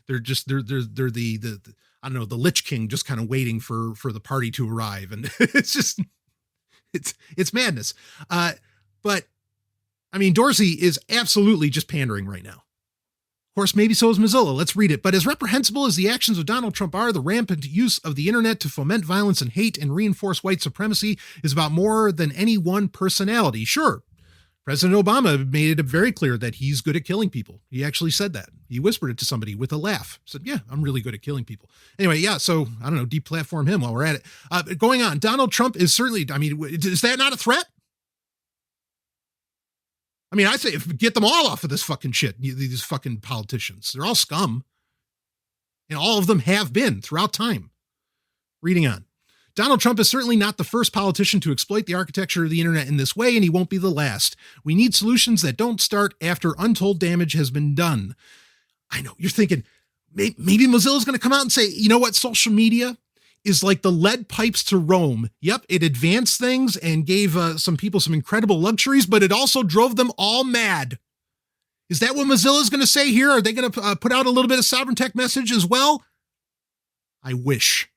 they're the I don't know, the Lich King just kind of waiting for the party to arrive. And it's madness. But Dorsey is absolutely just pandering right now. Of course, maybe so is Mozilla. Let's read it. But as reprehensible as the actions of Donald Trump are, the rampant use of the internet to foment violence and hate and reinforce white supremacy is about more than any one personality. Sure, President Obama made it very clear that he's good at killing people. He actually said that. He whispered it to somebody with a laugh. Said, yeah, I'm really good at killing people. Anyway, yeah, so, I don't know, deplatform him while we're at it. Going on, Donald Trump is certainly, is that not a threat? I say get them all off of this fucking shit. These fucking politicians, they're all scum. And all of them have been throughout time. Reading on. Donald Trump is certainly not the first politician to exploit the architecture of the internet in this way, and he won't be the last. We need solutions that don't start after untold damage has been done. I know, you're thinking, maybe Mozilla's going to come out and say, you know what, social media is like the lead pipes to Rome. Yep, it advanced things and gave some people some incredible luxuries, but it also drove them all mad. Is that what Mozilla's going to say here? Are they going to put out a little bit of sovereign tech message as well? I wish.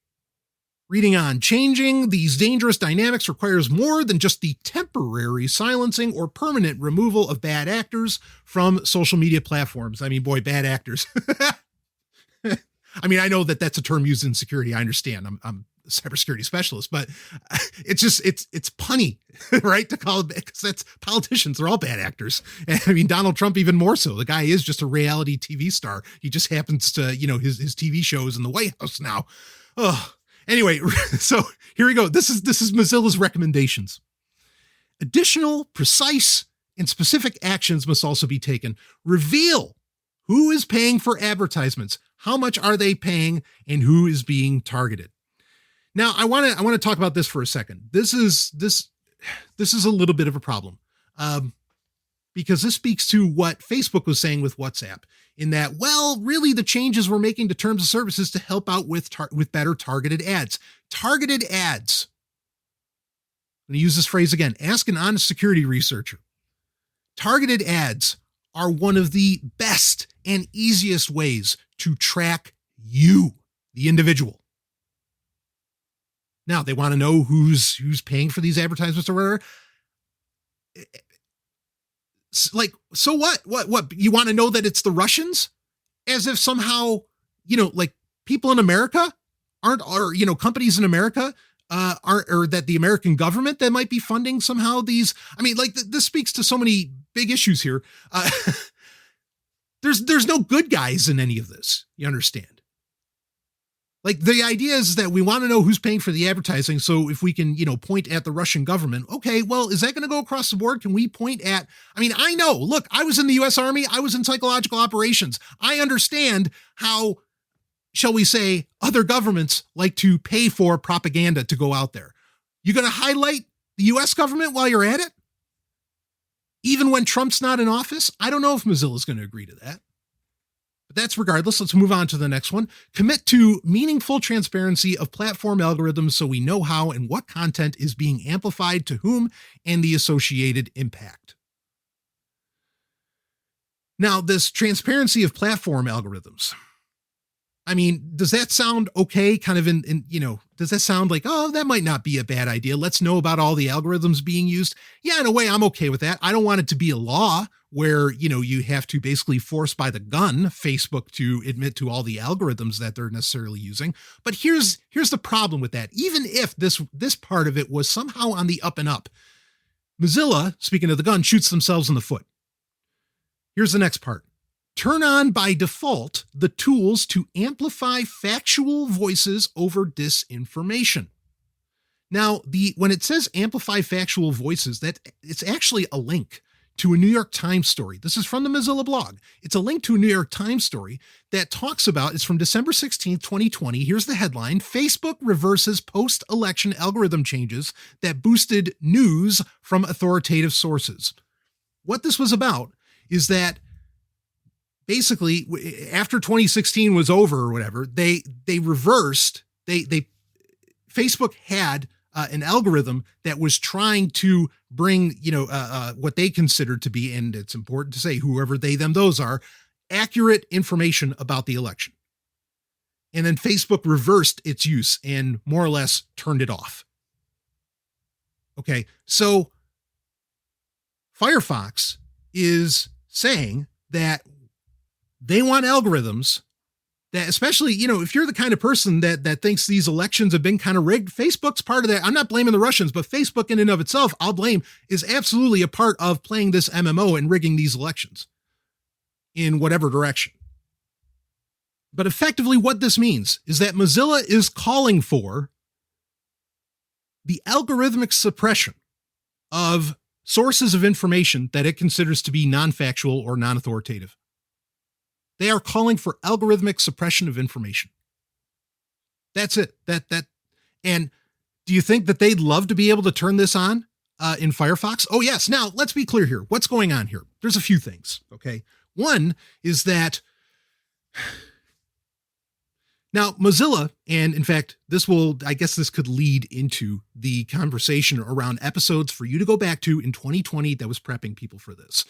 Reading on, changing these dangerous dynamics requires more than just the temporary silencing or permanent removal of bad actors from social media platforms. Boy, bad actors. I know that that's a term used in security. I understand. I'm cybersecurity specialist, but it's just, it's punny, right? To call it, because that's politicians. They're all bad actors. And I mean, Donald Trump, even more so. The guy is just a reality TV star. He just happens to, his TV shows in the White House now. Oh, anyway, so here we go. This is Mozilla's recommendations. Additional, precise, and specific actions must also be taken. Reveal who is paying for advertisements, how much are they paying, and who is being targeted. Now, I want to talk about this for a second. This is a little bit of a problem, because this speaks to what Facebook was saying with WhatsApp, in that, well, really the changes we're making to terms of services to help out with better targeted ads. Targeted ads. I'm going to use this phrase again. Ask an honest security researcher. Targeted ads are one of the best and easiest ways to track you, the individual. Now, they want to know who's paying for these advertisements or whatever. Like, so what? What? You want to know that it's the Russians? As if somehow, like people in America aren't, or, companies in America aren't, or that the American government that might be funding somehow these. I mean, like this speaks to so many big issues here. There's no good guys in any of this. You understand? Like the idea is that we want to know who's paying for the advertising. So if we can, point at the Russian government, okay, well, is that going to go across the board? Can we point at, I know, look, I was in the US Army. I was in psychological operations. I understand how, shall we say, other governments like to pay for propaganda to go out there. You're going to highlight the US government while you're at it? Even when Trump's not in office? I don't know if Mozilla is going to agree to that. But that's regardless. Let's move on to the next one. Commit to meaningful transparency of platform algorithms so we know how and what content is being amplified to whom and the associated impact. Now, this transparency of platform algorithms. Does that sound okay? Kind of does that sound like, oh, that might not be a bad idea. Let's know about all the algorithms being used. Yeah, in a way, I'm okay with that. I don't want it to be a law where, you have to basically force by the gun Facebook to admit to all the algorithms that they're necessarily using. But here's the problem with that. Even if this part of it was somehow on the up and up, Mozilla, speaking of the gun, shoots themselves in the foot. Here's the next part. Turn on by default the tools to amplify factual voices over disinformation. Now, when it says amplify factual voices, that it's actually a link to a New York Times story. This is from the Mozilla blog. It's a link to a New York Times story that talks about, it's from December 16th, 2020. Here's the headline: Facebook reverses post-election algorithm changes that boosted news from authoritative sources. What this was about is that basically, after 2016 was over or whatever, they reversed, Facebook had an algorithm that was trying to bring, what they considered to be, and it's important to say whoever they, them, those are, accurate information about the election. And then Facebook reversed its use and more or less turned it off. Okay, so Firefox is saying that they want algorithms that, especially, if you're the kind of person that thinks these elections have been kind of rigged, Facebook's part of that. I'm not blaming the Russians, but Facebook in and of itself, I'll blame, is absolutely a part of playing this MMO and rigging these elections in whatever direction. But effectively what this means is that Mozilla is calling for the algorithmic suppression of sources of information that it considers to be non-factual or non-authoritative. They are calling for algorithmic suppression of information. That's it. And do you think that they'd love to be able to turn this on in Firefox? Oh, yes. Now, let's be clear here. What's going on here? There's a few things, okay? One is that now Mozilla, and in fact, I guess this could lead into the conversation around episodes for you to go back to in 2020 that was prepping people for this.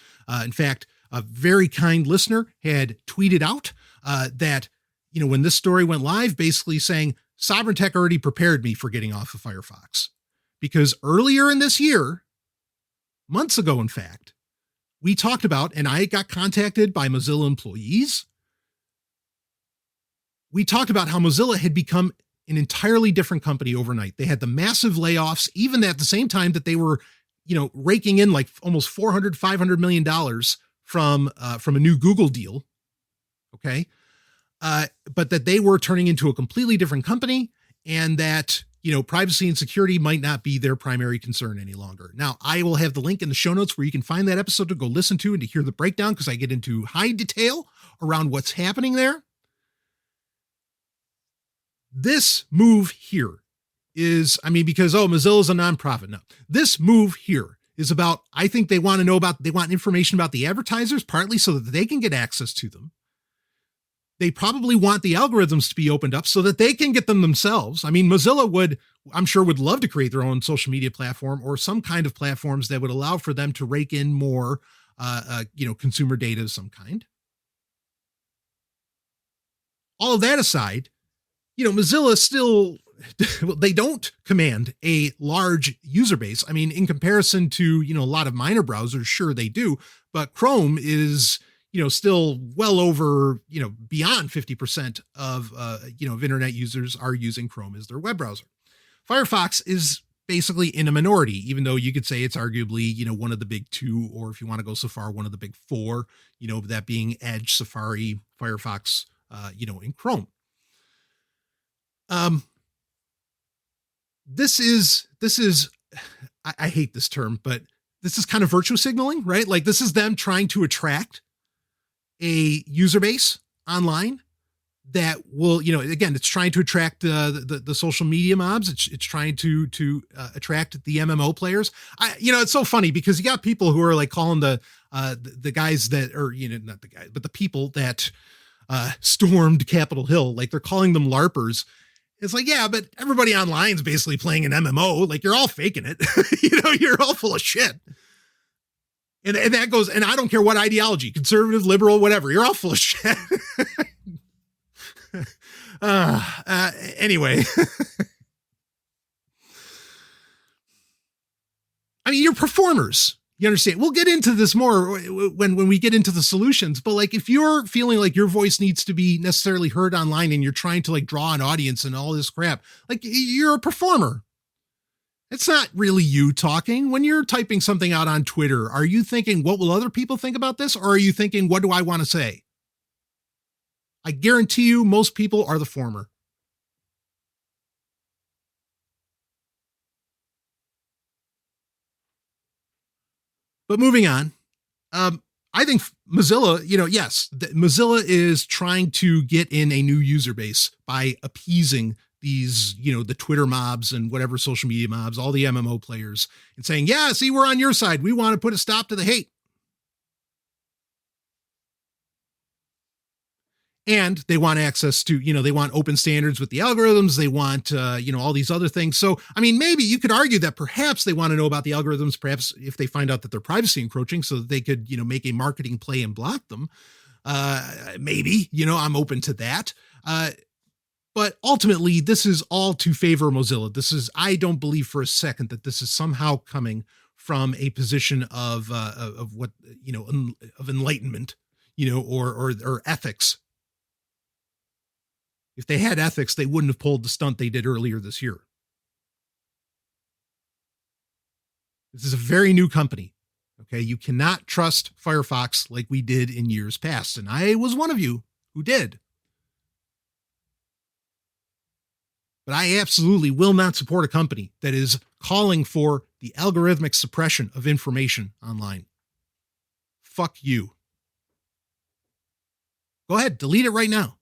In fact, a very kind listener had tweeted out that, when this story went live, basically saying, Sovryn Tech already prepared me for getting off of Firefox. Because earlier in this year, months ago, in fact, we talked about, and I got contacted by Mozilla employees. We talked about how Mozilla had become an entirely different company overnight. They had the massive layoffs, even at the same time that they were, raking in like almost $400-500 million from a new Google deal. Okay. But that they were turning into a completely different company, and that, privacy and security might not be their primary concern any longer. Now, I will have the link in the show notes where you can find that episode to go listen to and to hear the breakdown, because I get into high detail around what's happening there. This move here is, because, Mozilla is a nonprofit. No, this move here is about, I think they want information about the advertisers, partly so that they can get access to them. They probably want the algorithms to be opened up so that they can get them themselves. Mozilla I'm sure would love to create their own social media platform, or some kind of platforms that would allow for them to rake in more, consumer data of some kind. All of that aside, Mozilla still, they don't command a large user base. In comparison to, a lot of minor browsers, sure they do, but Chrome is, still well over, beyond 50% of internet users are using Chrome as their web browser. Firefox is basically in a minority, even though you could say it's arguably, one of the big two, or if you want to go so far, one of the big four, that being Edge, Safari, Firefox, in Chrome. This is, I hate this term, but this is kind of virtue signaling, right? Like, this is them trying to attract a user base online that will, again, it's trying to attract the social media mobs. It's trying to attract the MMO players. It's so funny because you got people who are like calling the guys that, or, not the guys, but the people that stormed Capitol Hill, like they're calling them LARPers. It's like, yeah, but everybody online is basically playing an MMO. Like, you're all faking it. You're all full of shit. And that goes, and I don't care what ideology, conservative, liberal, whatever, you're all full of shit. Anyway. You're performers. You understand? We'll get into this more when we get into the solutions, but like, if you're feeling like your voice needs to be necessarily heard online and you're trying to like draw an audience and all this crap, like, you're a performer. It's not really you talking. When you're typing something out on Twitter, are you thinking, what will other people think about this? Or are you thinking, what do I want to say? I guarantee you most people are the former. But moving on, I think Mozilla, yes, Mozilla is trying to get in a new user base by appeasing these, the Twitter mobs and whatever social media mobs, all the MMO players, and saying, yeah, see, we're on your side. We want to put a stop to the hate. And they want access to, they want open standards with the algorithms. They want, all these other things. So, maybe you could argue that perhaps they want to know about the algorithms, perhaps if they find out that they're privacy encroaching, so that they could, make a marketing play and block them. Maybe, I'm open to that. But ultimately, this is all to favor Mozilla. I don't believe for a second that this is somehow coming from a position of what, of enlightenment, or ethics. If they had ethics, they wouldn't have pulled the stunt they did earlier this year. This is a very new company. Okay. You cannot trust Firefox like we did in years past. And I was one of you who did. But I absolutely will not support a company that is calling for the algorithmic suppression of information online. Fuck you. Go ahead, delete it right now.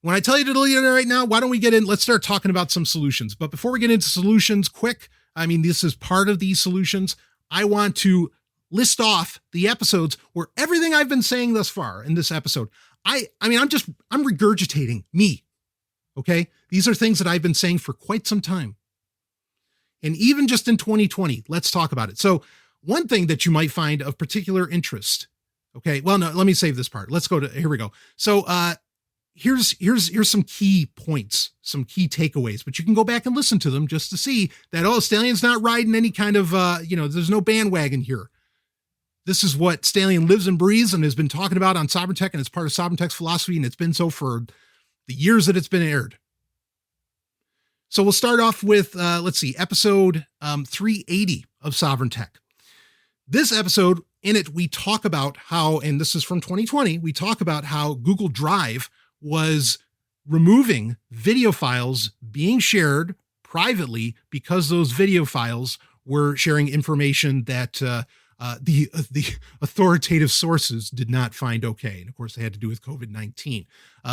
When I tell you to delete it right now, why don't we get in? Let's start talking about some solutions. But before we get into solutions, quick, this is part of these solutions. I want to list off the episodes where everything I've been saying thus far in this episode, I'm regurgitating me. Okay. These are things that I've been saying for quite some time. And even just in 2020, let's talk about it. So one thing that you might find of particular interest. Okay. Well, no, let me save this part. Let's go to, here we go. So, here's some key points, some key takeaways, but you can go back and listen to them just to see that, Stallion's not riding any kind of, there's no bandwagon here. This is what Stallion lives and breathes and has been talking about on Sovereign Tech, and it's part of Sovereign Tech's philosophy, and it's been so for the years that it's been aired. So we'll start off with, episode 380 of Sovryn Tech. This episode, in it, we talk about how, and this is from 2020, we talk about how Google Drive was removing video files being shared privately because those video files were sharing information that the authoritative sources did not find okay. And of course, they had to do with COVID-19.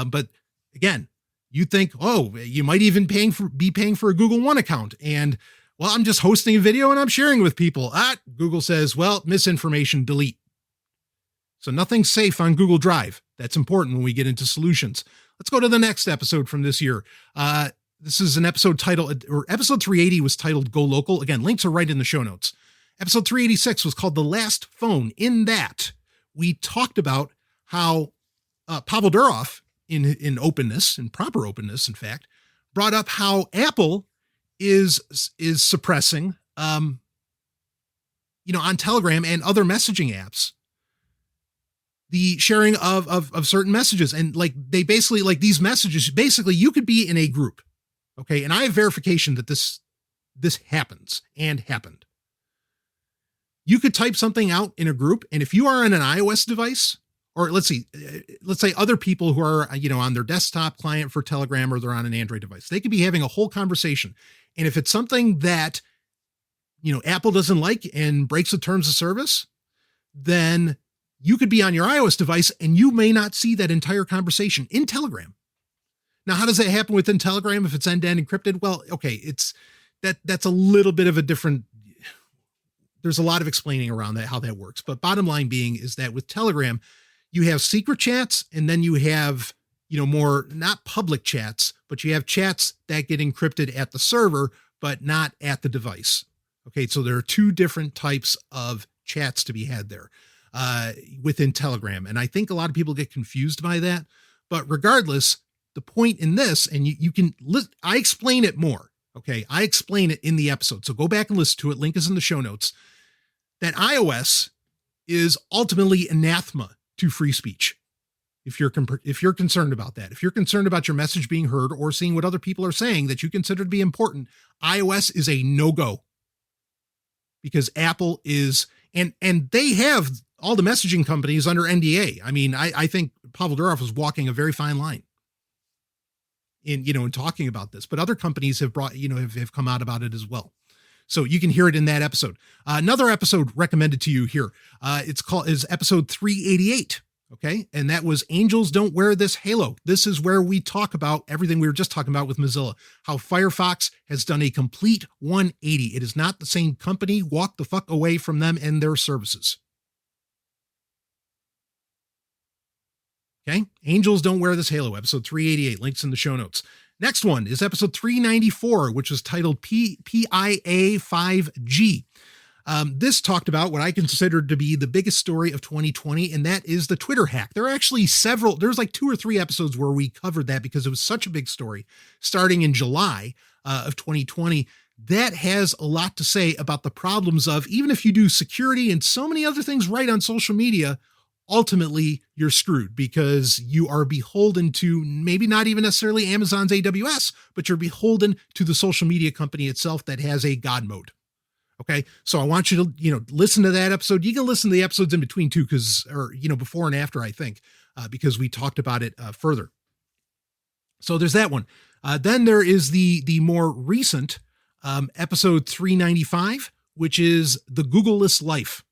But again, you think, oh, you might even be paying for a Google One account. And, well, I'm just hosting a video and I'm sharing with people. Google says, well, misinformation, delete. So nothing's safe on Google Drive. That's important when we get into solutions. Let's go to the next episode from this year. This is an episode titled, or episode 380 was titled Go Local. Again, links are right in the show notes. Episode 386 was called The Last Phone. In that, we talked about how Pavel Durov, in openness, in proper openness, in fact, brought up how Apple is suppressing, on Telegram and other messaging apps, the sharing of certain messages. And like, they basically, like these messages, basically you could be in a group. Okay. And I have verification that this happens and happened. You could type something out in a group. And if you are on an iOS device, or let's say other people who are, on their desktop client for Telegram, or they're on an Android device, they could be having a whole conversation. And if it's something that, Apple doesn't like and breaks the terms of service, then you could be on your iOS device and you may not see that entire conversation in Telegram. Now, how does that happen within Telegram if it's end-to-end encrypted? Well, okay, that's a little bit of a different, there's a lot of explaining around that, how that works. But bottom line being is that with Telegram, you have secret chats, and then you have, more not public chats, but you have chats that get encrypted at the server, but not at the device. Okay, so there are two different types of chats to be had there within Telegram. And I think a lot of people get confused by that. But regardless, the point in this, and you can listen, I explain it more. Okay, I explain it in the episode. So go back and listen to it. Link is in the show notes. That iOS is ultimately anathema to free speech. If you're concerned about that, if you're concerned about your message being heard or seeing what other people are saying that you consider to be important, iOS is a no-go, because Apple is, and they have all the messaging companies under NDA. I mean, I think Pavel Durov was walking a very fine line in talking about this, but other companies have brought, have come out about it as well. So you can hear it in that episode. Another episode recommended to you here. Is episode 388. Okay. And that was Angels Don't Wear This Halo. This is where we talk about everything we were just talking about with Mozilla, how Firefox has done a complete 180. It is not the same company. Walk the fuck away from them and their services. Okay. Angels Don't Wear This Halo, episode 388, links in the show notes. Next one is episode 394, which was titled PIA 5G. This talked about what I consider to be the biggest story of 2020, and that is the Twitter hack. There are actually there's like 2 or 3 episodes where we covered that because it was such a big story starting in July of 2020. That has a lot to say about the problems of, even if you do security and so many other things right on social media, ultimately you're screwed because you are beholden to maybe not even necessarily Amazon's AWS, but you're beholden to the social media company itself that has a God mode. Okay. So I want you to, listen to that episode. You can listen to the episodes in between too, before and after, I think, because we talked about it further. So there's that one. Then there is the more recent episode 395, which is the Google-less life.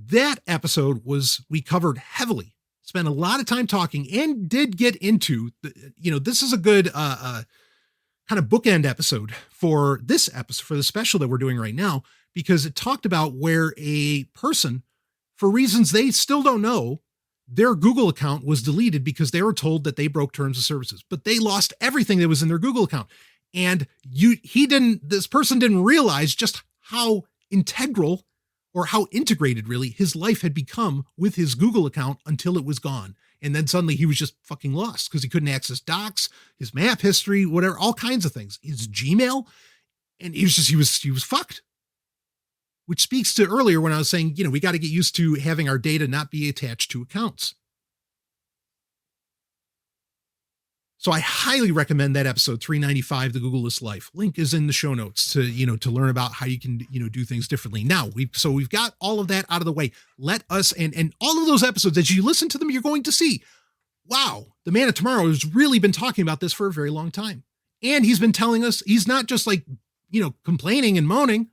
That episode we covered heavily, spent a lot of time talking, and did get into, this is a good kind of bookend episode for this episode, for the special that we're doing right now, because it talked about where a person, for reasons they still don't know, their Google account was deleted because they were told that they broke terms of services, but they lost everything that was in their Google account. And this person didn't realize just how integral, or how integrated really, his life had become with his Google account until it was gone. And then suddenly he was just fucking lost because he couldn't access docs, his map history, whatever, all kinds of things, his Gmail. And he was fucked. Which speaks to earlier when I was saying, we got to get used to having our data not be attached to accounts. So I highly recommend that episode 395, The Googleless Life. Link is in the show notes to learn about how you can, do things differently. Now, we've got all of that out of the way. Let us, and all of those episodes, as you listen to them, you're going to see, wow, the man of tomorrow has really been talking about this for a very long time. And he's been telling us, he's not just like, complaining and moaning.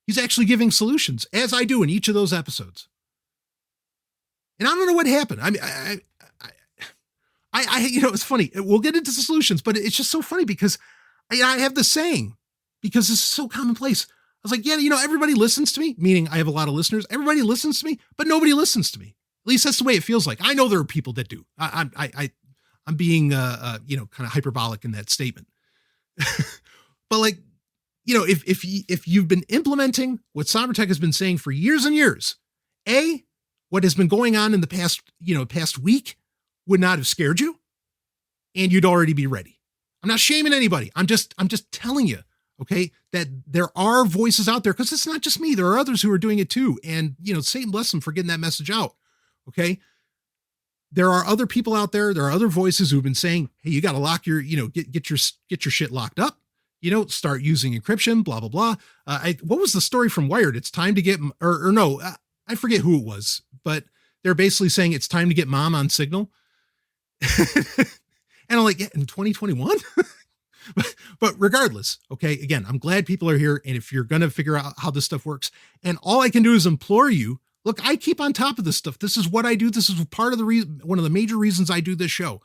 He's actually giving solutions, as I do in each of those episodes. And I don't know what happened. I mean, it's funny. We'll get into the solutions, but it's just so funny because I have this saying, because this is so commonplace. I was like, everybody listens to me, meaning I have a lot of listeners. Everybody listens to me, but nobody listens to me. At least that's the way it feels like. I know there are people that do. I'm being, kind of hyperbolic in that statement. But like, if you've been implementing what Sovryn has been saying for years and years, what has been going on in the past week would not have scared you, and you'd already be ready. I'm not shaming anybody. I'm just telling you, okay, that there are voices out there, because it's not just me. There are others who are doing it too. And, Satan bless them for getting that message out. Okay. There are other people out there. There are other voices who've been saying, hey, you got to lock your, get your shit locked up. Start using encryption, blah, blah, blah. What was the story from Wired? It's time to get, I forget who it was, but they're basically saying it's time to get mom on Signal. And I'm like, yeah, in 2021? But regardless, okay, again, I'm glad people are here. And if you're going to figure out how this stuff works, and all I can do is implore you, look, I keep on top of this stuff. This is what I do. This is part of the reason, one of the major reasons I do this show.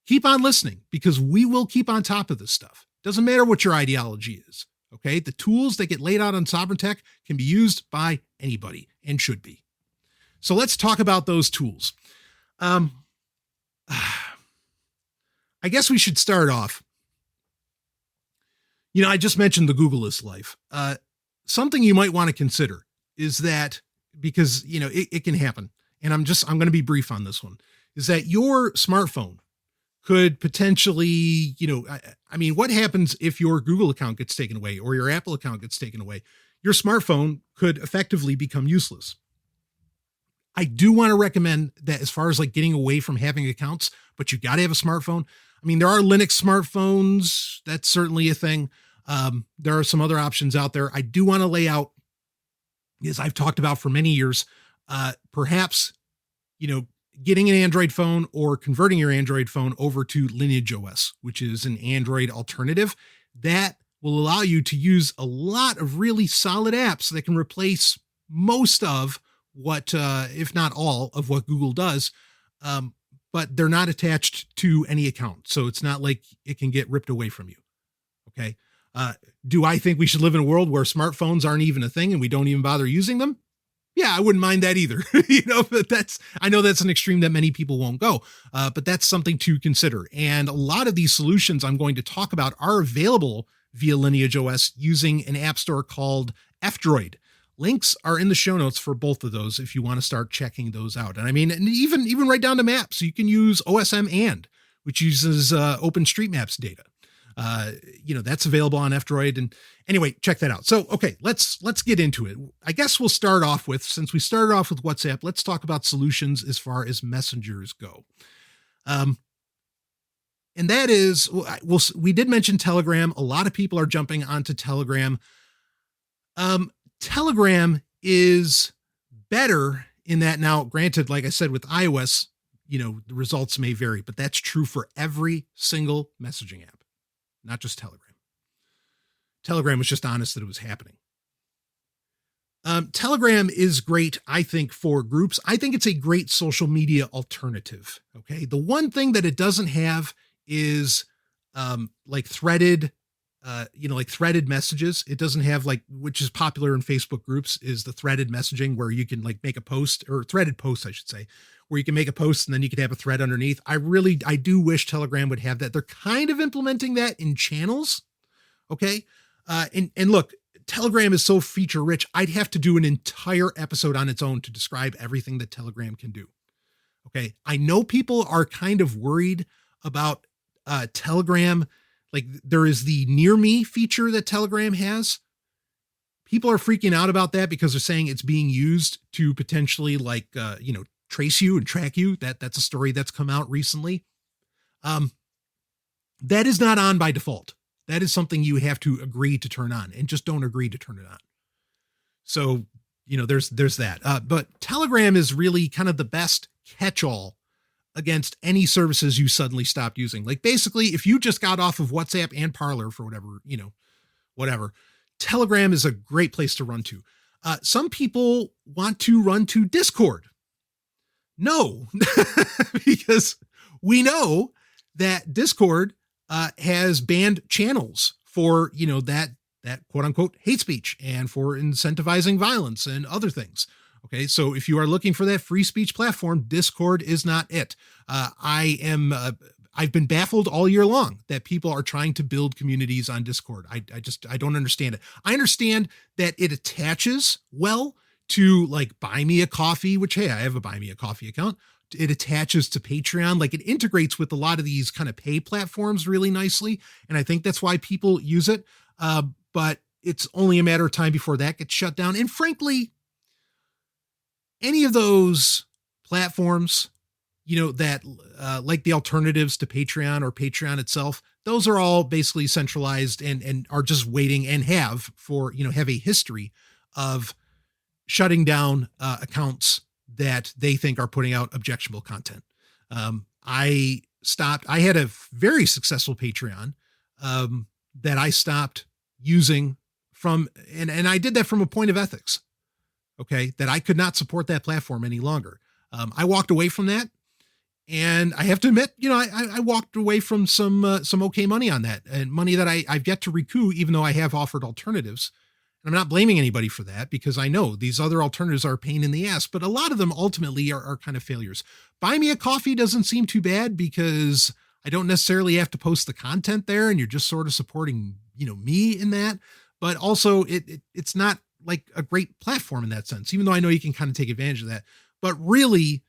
Keep on listening, because we will keep on top of this stuff. Doesn't matter what your ideology is. Okay. The tools that get laid out on Sovryn Tech can be used by anybody, and should be. So let's talk about those tools. I guess we should start off. I just mentioned the Googleless Life. Something you might want to consider is that, because, it can happen. And I'm going to be brief on this one, is that your smartphone could potentially, what happens if your Google account gets taken away or your Apple account gets taken away? Your smartphone could effectively become useless. I do want to recommend that as far as like getting away from having accounts, but you got to have a smartphone. There are Linux smartphones. That's certainly a thing. There are some other options out there. I do want to lay out, as I've talked about for many years, perhaps, getting an Android phone or converting your Android phone over to Lineage OS, which is an Android alternative that will allow you to use a lot of really solid apps that can replace most of what, if not all of what Google does. But they're not attached to any account. So it's not like it can get ripped away from you. Okay. Do I think we should live in a world where smartphones aren't even a thing and we don't even bother using them? Yeah, I wouldn't mind that either. But I know that's an extreme that many people won't go, but that's something to consider. And a lot of these solutions I'm going to talk about are available via Lineage OS using an app store called F-Droid. Links are in the show notes for both of those if you want to start checking those out. And and even right down to maps, you can use OSM which uses OpenStreetMaps data. That's available on F-Droid. And anyway, check that out. So, okay, let's get into it. I guess we'll start off with, since we started off with WhatsApp, let's talk about solutions as far as messengers go. And that is, we did mention Telegram. A lot of people are jumping onto Telegram. Telegram is better in that, now, granted, like I said, with iOS, the results may vary, but that's true for every single messaging app, not just Telegram. Telegram was just honest that it was happening. Telegram is great, I think, for groups. I think it's a great social media alternative. Okay. The one thing that it doesn't have is like threaded messages. It doesn't have which is popular in Facebook groups, is the threaded messaging, where you can make a post, or threaded post, I should say, where you can make a post and then you can have a thread underneath. I do wish Telegram would have that. They're kind of implementing that in channels. Okay. And look, Telegram is so feature rich. I'd have to do an entire episode on its own to describe everything that Telegram can do. Okay. I know people are kind of worried about Telegram. There is the near me feature that Telegram has. People are freaking out about that because they're saying it's being used to potentially trace you and track you. That's a story that's come out recently. That is not on by default. That is something you have to agree to turn on, and just don't agree to turn it on. So, there's that. But Telegram is really kind of the best catch-all against any services you suddenly stopped using. Like basically, if you just got off of WhatsApp and Parler for whatever, Telegram is a great place to run to. Some people want to run to Discord. No, because we know that Discord has banned channels for, that quote unquote hate speech and for incentivizing violence and other things. Okay. So if you are looking for that free speech platform, Discord is not it. I've been baffled all year long that people are trying to build communities on Discord. I don't understand it. I understand that it attaches well to like Buy Me a Coffee, which, hey, I have a Buy Me a Coffee account. It attaches to Patreon. Like it integrates with a lot of these kind of pay platforms really nicely. And I think that's why people use it. But it's only a matter of time before that gets shut down. And frankly, any of those platforms, that like the alternatives to Patreon or Patreon itself, those are all basically centralized and are just waiting and have a history of shutting down accounts that they think are putting out objectionable content. I had a very successful Patreon that I stopped using and I did that from a point of ethics. Okay. That I could not support that platform any longer. I walked away from that, and I have to admit, I walked away from some okay money on that, and money that I've yet to recoup, even though I have offered alternatives. And I'm not blaming anybody for that, because I know these other alternatives are a pain in the ass, but a lot of them ultimately are kind of failures. Buy Me a Coffee doesn't seem too bad because I don't necessarily have to post the content there, and you're just sort of supporting, me in that. But also it's not like a great platform in that sense, even though I know you can kind of take advantage of that. But really,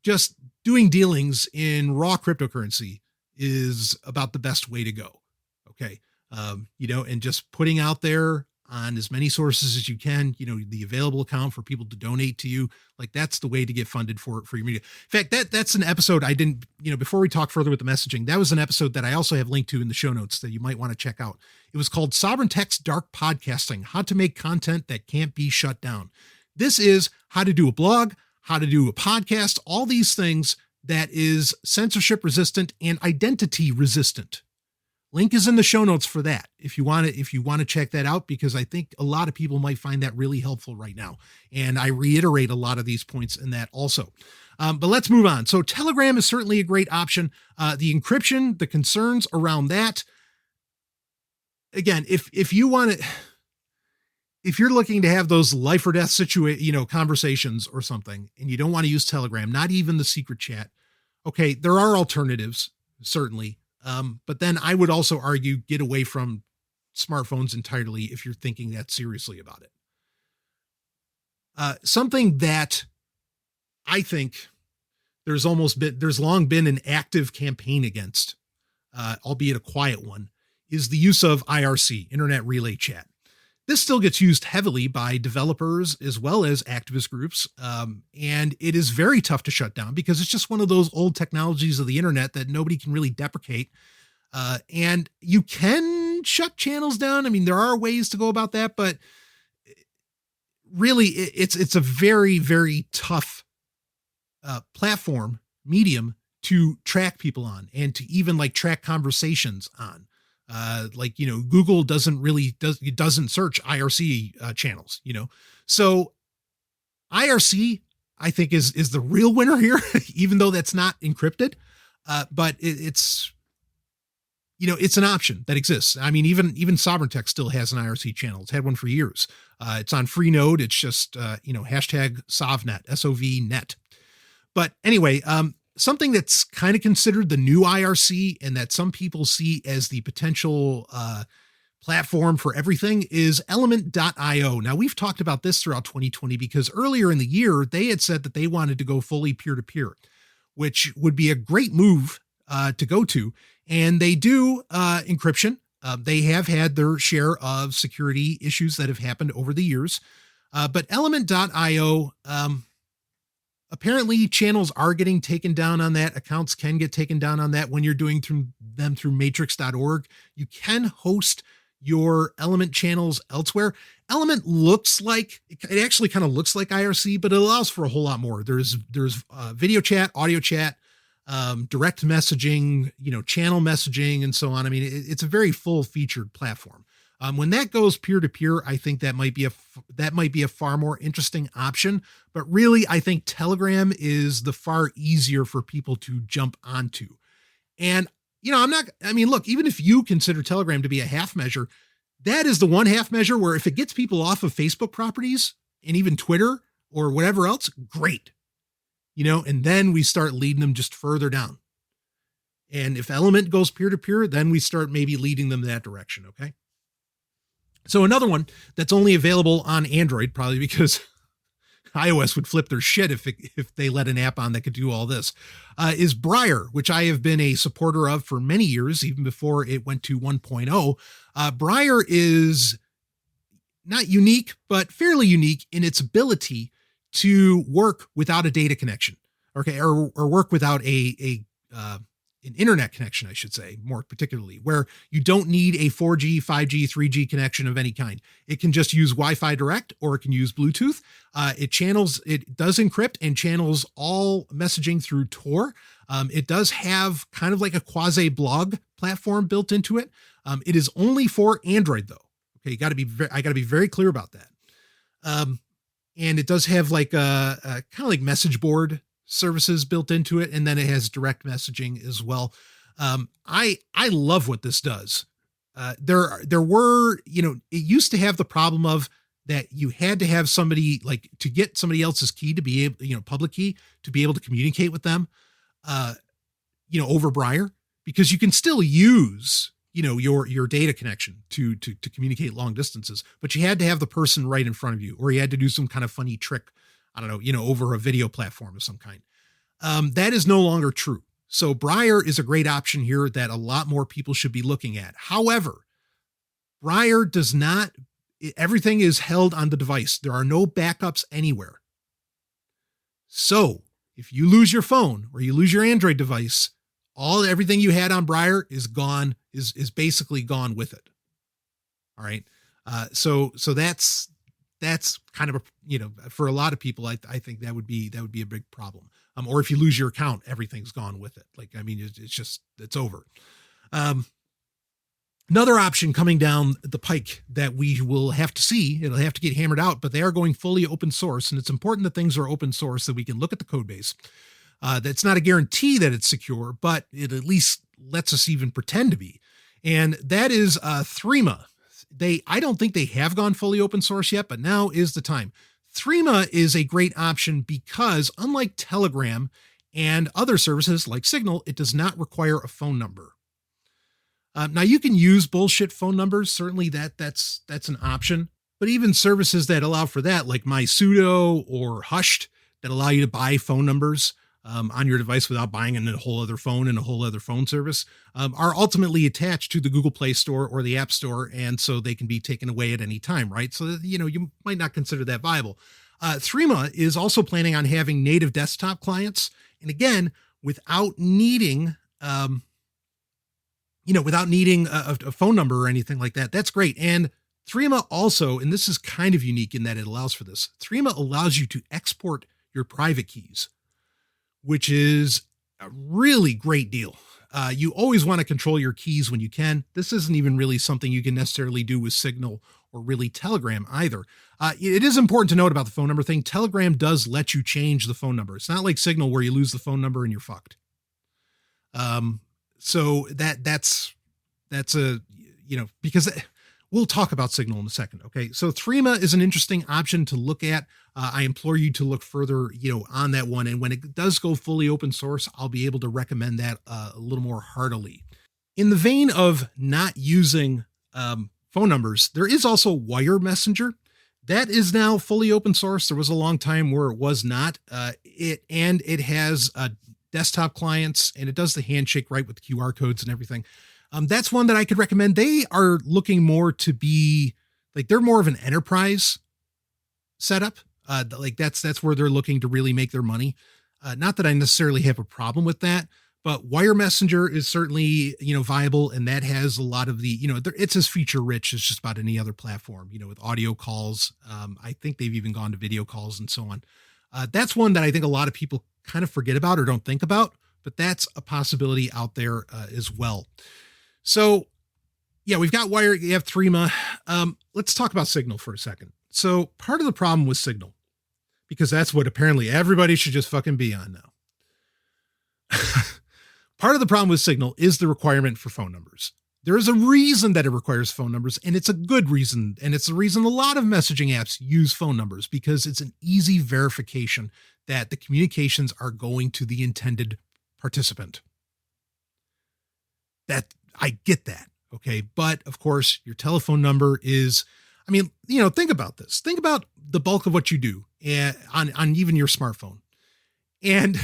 just doing dealings in raw cryptocurrency is about the best way to go. Okay. And just putting out there on as many sources as you can, the available account for people to donate to you. Like that's the way to get funded for your media. In fact, that's an episode I didn't, before we talk further with the messaging, that was an episode that I also have linked to in the show notes that you might want to check out. It was called Sovryn Tech's Dark Podcasting, How to Make Content That Can't Be Shut Down. This is how to do a blog, how to do a podcast, all these things that is censorship resistant and identity resistant. Link is in the show notes for that. If you want to check that out, because I think a lot of people might find that really helpful right now. And I reiterate a lot of these points in that also. But let's move on. So Telegram is certainly a great option. The encryption, the concerns around that. Again, if you want to, if you're looking to have those life or death conversations or something, and you don't want to use Telegram, not even the secret chat. Okay. There are alternatives, certainly. But then I would also argue get away from smartphones entirely if you're thinking that seriously about it. Something that I think there's long been an active campaign against, albeit a quiet one, is the use of IRC, Internet Relay Chat. This still gets used heavily by developers as well as activist groups. And it is very tough to shut down because it's just one of those old technologies of the internet that nobody can really deprecate. And you can shut channels down. I mean, there are ways to go about that, but really it's a very, very tough platform, medium to track people on and to even like track conversations on. Google doesn't search IRC channels, so IRC, I think is the real winner here, even though that's not encrypted. But it's an option that exists. I mean, even Sovryn Tech still has an IRC channel. It's had one for years. It's on Freenode. It's just, hashtag Sovnet, SOVnet. But anyway, something that's kind of considered the new IRC and that some people see as the potential platform for everything is Element.io. Now, we've talked about this throughout 2020 because earlier in the year, they had said that they wanted to go fully peer-to-peer, which would be a great move to go to. And they do encryption. They have had their share of security issues that have happened over the years. But Element.io, Apparently channels are getting taken down on that. Accounts can get taken down on that when you're doing them through matrix.org. You can host your Element channels elsewhere. Element looks like, it actually kind of looks like IRC, but it allows for a whole lot more. There's video chat, audio chat, direct messaging, channel messaging, and so on. I mean, it's a very full featured platform. When that goes peer-to-peer, I think that might be a far more interesting option. But really, I think Telegram is the far easier for people to jump onto. And, look, even if you consider Telegram to be a half measure, that is the one half measure where if it gets people off of Facebook properties and even Twitter or whatever else, great. And then we start leading them just further down. And if Element goes peer-to-peer, then we start maybe leading them that direction, okay? So another one that's only available on Android, probably because iOS would flip their shit if they let an app on that could do all this, is Briar, which I have been a supporter of for many years, even before it went to 1.0. Briar is not unique, but fairly unique in its ability to work without a data connection, okay, or work without an internet connection, I should say, more particularly, where you don't need a 4G, 5G, 3G connection of any kind. It can just use Wi-Fi direct, or it can use Bluetooth. It does encrypt and channels all messaging through Tor. It does have kind of like a quasi blog platform built into it. It is only for Android though. Okay. I gotta be very clear about that. And it does have like a kind of like message board services built into it, and then it has direct messaging as well. I love what this does. There were, it used to have the problem of that you had to have somebody like to get somebody else's key to be able, public key to be able to communicate with them, over Briar, because you can still use, your data connection to communicate long distances, but you had to have the person right in front of you, or you had to do some kind of funny trick, I don't know, over a video platform of some kind. That is no longer true. So Briar is a great option here that a lot more people should be looking at. However, Briar does not, everything is held on the device. There are no backups anywhere. So if you lose your phone or you lose your Android device, everything you had on Briar is gone, is basically gone with it. All right. So that's kind of a, for a lot of people, I think that would be a big problem. Or if you lose your account, everything's gone with it. It's over. Another option coming down the pike that we will have to see, it'll have to get hammered out, but they are going fully open source. And it's important that things are open source so we can look at the code base. That's not a guarantee that it's secure, but it at least lets us even pretend to be. And that is Threema. I don't think they have gone fully open source yet, but now is the time. Threema is a great option because unlike Telegram and other services like Signal, it does not require a phone number. Now you can use bullshit phone numbers. Certainly that's an option, but even services that allow for that, like MySudo or Hushed, that allow you to buy phone numbers on your device without buying a whole other phone and a whole other phone service, are ultimately attached to the Google Play Store or the App Store. And so they can be taken away at any time, right? So, you might not consider that viable. Threema is also planning on having native desktop clients. And again, without needing, a phone number or anything like that. That's great. And Threema also, and this is kind of unique in that it allows for this, Threema allows you to export your private keys, which is a really great deal. You always want to control your keys when you can. This isn't even really something you can necessarily do with Signal or really Telegram either. It is important to note about the phone number thing. Telegram does let you change the phone number. It's not like Signal where you lose the phone number and you're fucked. So that's because we'll talk about Signal in a second. Okay. So Threema is an interesting option to look at. I implore you to look further, on that one. And when it does go fully open source, I'll be able to recommend that a little more heartily. In the vein of not using phone numbers, there is also Wire Messenger. That is now fully open source. There was a long time where it was not. It has desktop clients, and it does the handshake right with the QR codes and everything. That's one that I could recommend. They are looking more to be like, they're more of an enterprise setup. Like that's where they're looking to really make their money. Not that I necessarily have a problem with that, but Wire Messenger is certainly, viable. And that has a lot of the, it's as feature rich as just about any other platform, with audio calls. I think they've even gone to video calls and so on. That's one that I think a lot of people kind of forget about or don't think about, but that's a possibility out there as well. So yeah, we've got Wire, you have Threema. Let's talk about Signal for a second. So part of the problem with Signal, because that's what apparently everybody should just fucking be on now. Part of the problem with Signal is the requirement for phone numbers. There is a reason that it requires phone numbers, and it's a good reason. And it's the reason a lot of messaging apps use phone numbers, because it's an easy verification that the communications are going to the intended participant. That I get that. Okay. But of course your telephone number is, think about this. Think about the bulk of what you do on even your smartphone. And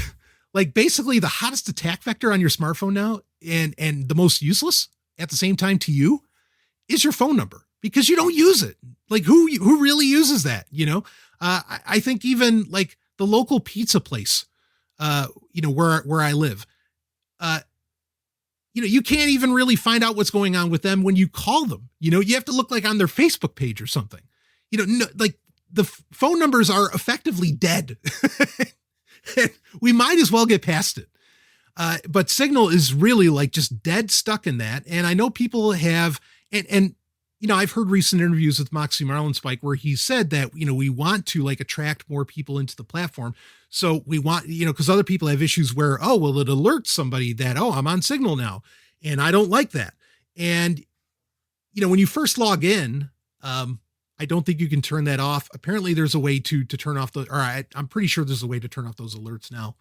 like basically the hottest attack vector on your smartphone now and the most useless at the same time to you is your phone number, because you don't use it. Like who really uses that? I think even like the local pizza place, where I live, you can't even really find out what's going on with them when you call them. You have to look like on their Facebook page or something. Like the phone numbers are effectively dead. We might as well get past it. But Signal is really like just dead stuck in that. And I know people have, and I've heard recent interviews with Moxie Marlinspike where he said that, we want to like attract more people into the platform. So we want, because other people have issues where, it alerts somebody that, I'm on Signal now. And I don't like that. And, when you first log in, I don't think you can turn that off. Apparently there's a way to turn off I'm pretty sure there's a way to turn off those alerts now.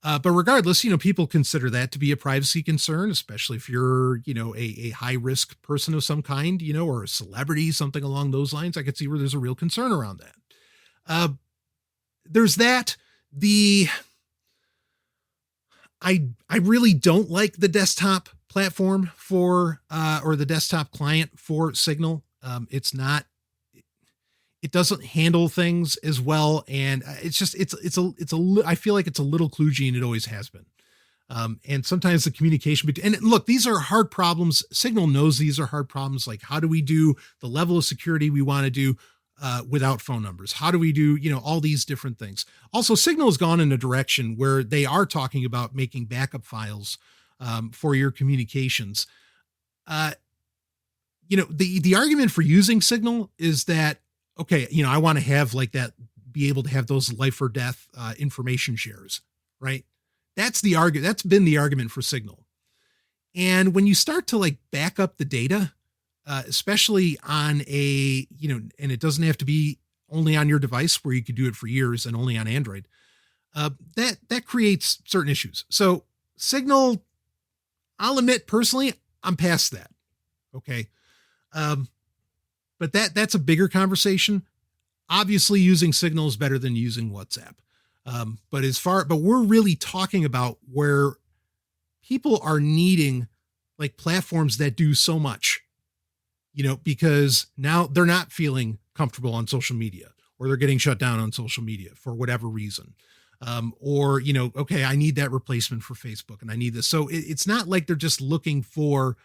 But regardless, people consider that to be a privacy concern, especially if you're, a high risk person of some kind, or a celebrity, something along those lines. I could see where there's a real concern around that. There's that. I really don't like the desktop platform for, or the desktop client for Signal. It doesn't handle things as well. And I feel like it's a little kludgy, and it always has been. And sometimes the communication and look, these are hard problems. Signal knows these are hard problems. Like, how do we do the level of security we want to do without phone numbers? How do we do, all these different things? Also, Signal has gone in a direction where they are talking about making backup files for your communications. The argument for using Signal is that, okay, I want to have like that, be able to have those life or death information shares, right? That's been the argument for Signal. And when you start to like back up the data, especially on and it doesn't have to be only on your device where you could do it for years and only on Android, that creates certain issues. So Signal, I'll admit personally, I'm past that. Okay. But that's a bigger conversation. Obviously using Signal is better than using WhatsApp. But we're really talking about where people are needing like platforms that do so much, because now they're not feeling comfortable on social media, or they're getting shut down on social media for whatever reason. Okay, I need that replacement for Facebook and I need this. So it's not like they're just looking for,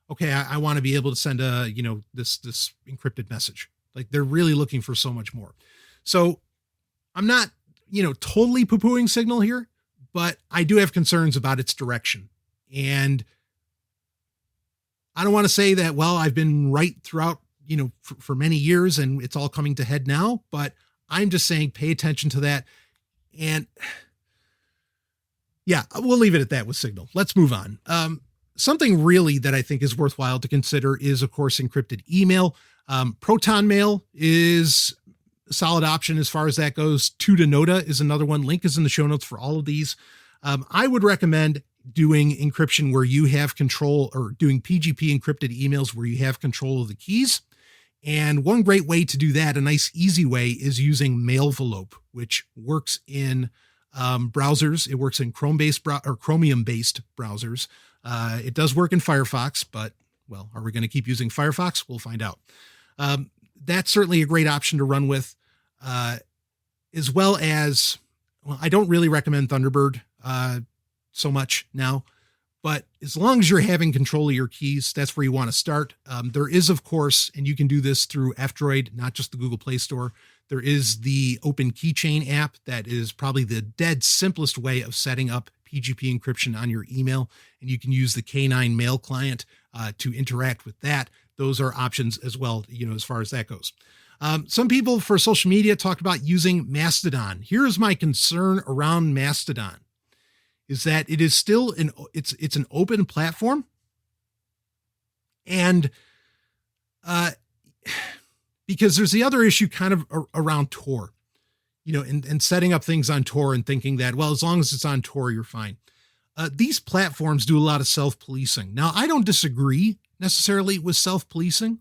okay, I want to be able to send this encrypted message. Like they're really looking for so much more. So I'm not, totally poo-pooing Signal here, but I do have concerns about its direction. And I don't want to say that, well, I've been right throughout, for many years and it's all coming to head now, but I'm just saying, pay attention to that. And yeah, we'll leave it at that with Signal. Let's move on. Something really that I think is worthwhile to consider is, of course, encrypted email. Proton Mail is a solid option as far as that goes. Tutanota is another one. Link is in the show notes for all of these. I would recommend doing encryption where you have control, or doing PGP encrypted emails where you have control of the keys. And one great way to do that, a nice easy way, is using Mailvelope, which works in browsers. It works in Chromium-based browsers. It does work in Firefox, but, well, are we going to keep using Firefox? We'll find out. That's certainly a great option to run with. as well as, well, I don't really recommend Thunderbird so much now, but as long as you're having control of your keys, that's where you want to start. There is, of course, and you can do this through F-Droid, not just the Google Play Store. There is the Open Keychain app that is probably the dead simplest way of setting up PGP encryption on your email. And you can use the K9 mail client to interact with that. Those are options as well, as far as that goes. Some people for social media talked about using Mastodon. Here's my concern around Mastodon is that it is still it's an open platform. And because there's the other issue kind of around Tor, and setting up things on Tor and thinking that, well, as long as it's on Tor, you're fine. These platforms do a lot of self-policing. Now, I don't disagree necessarily with self-policing,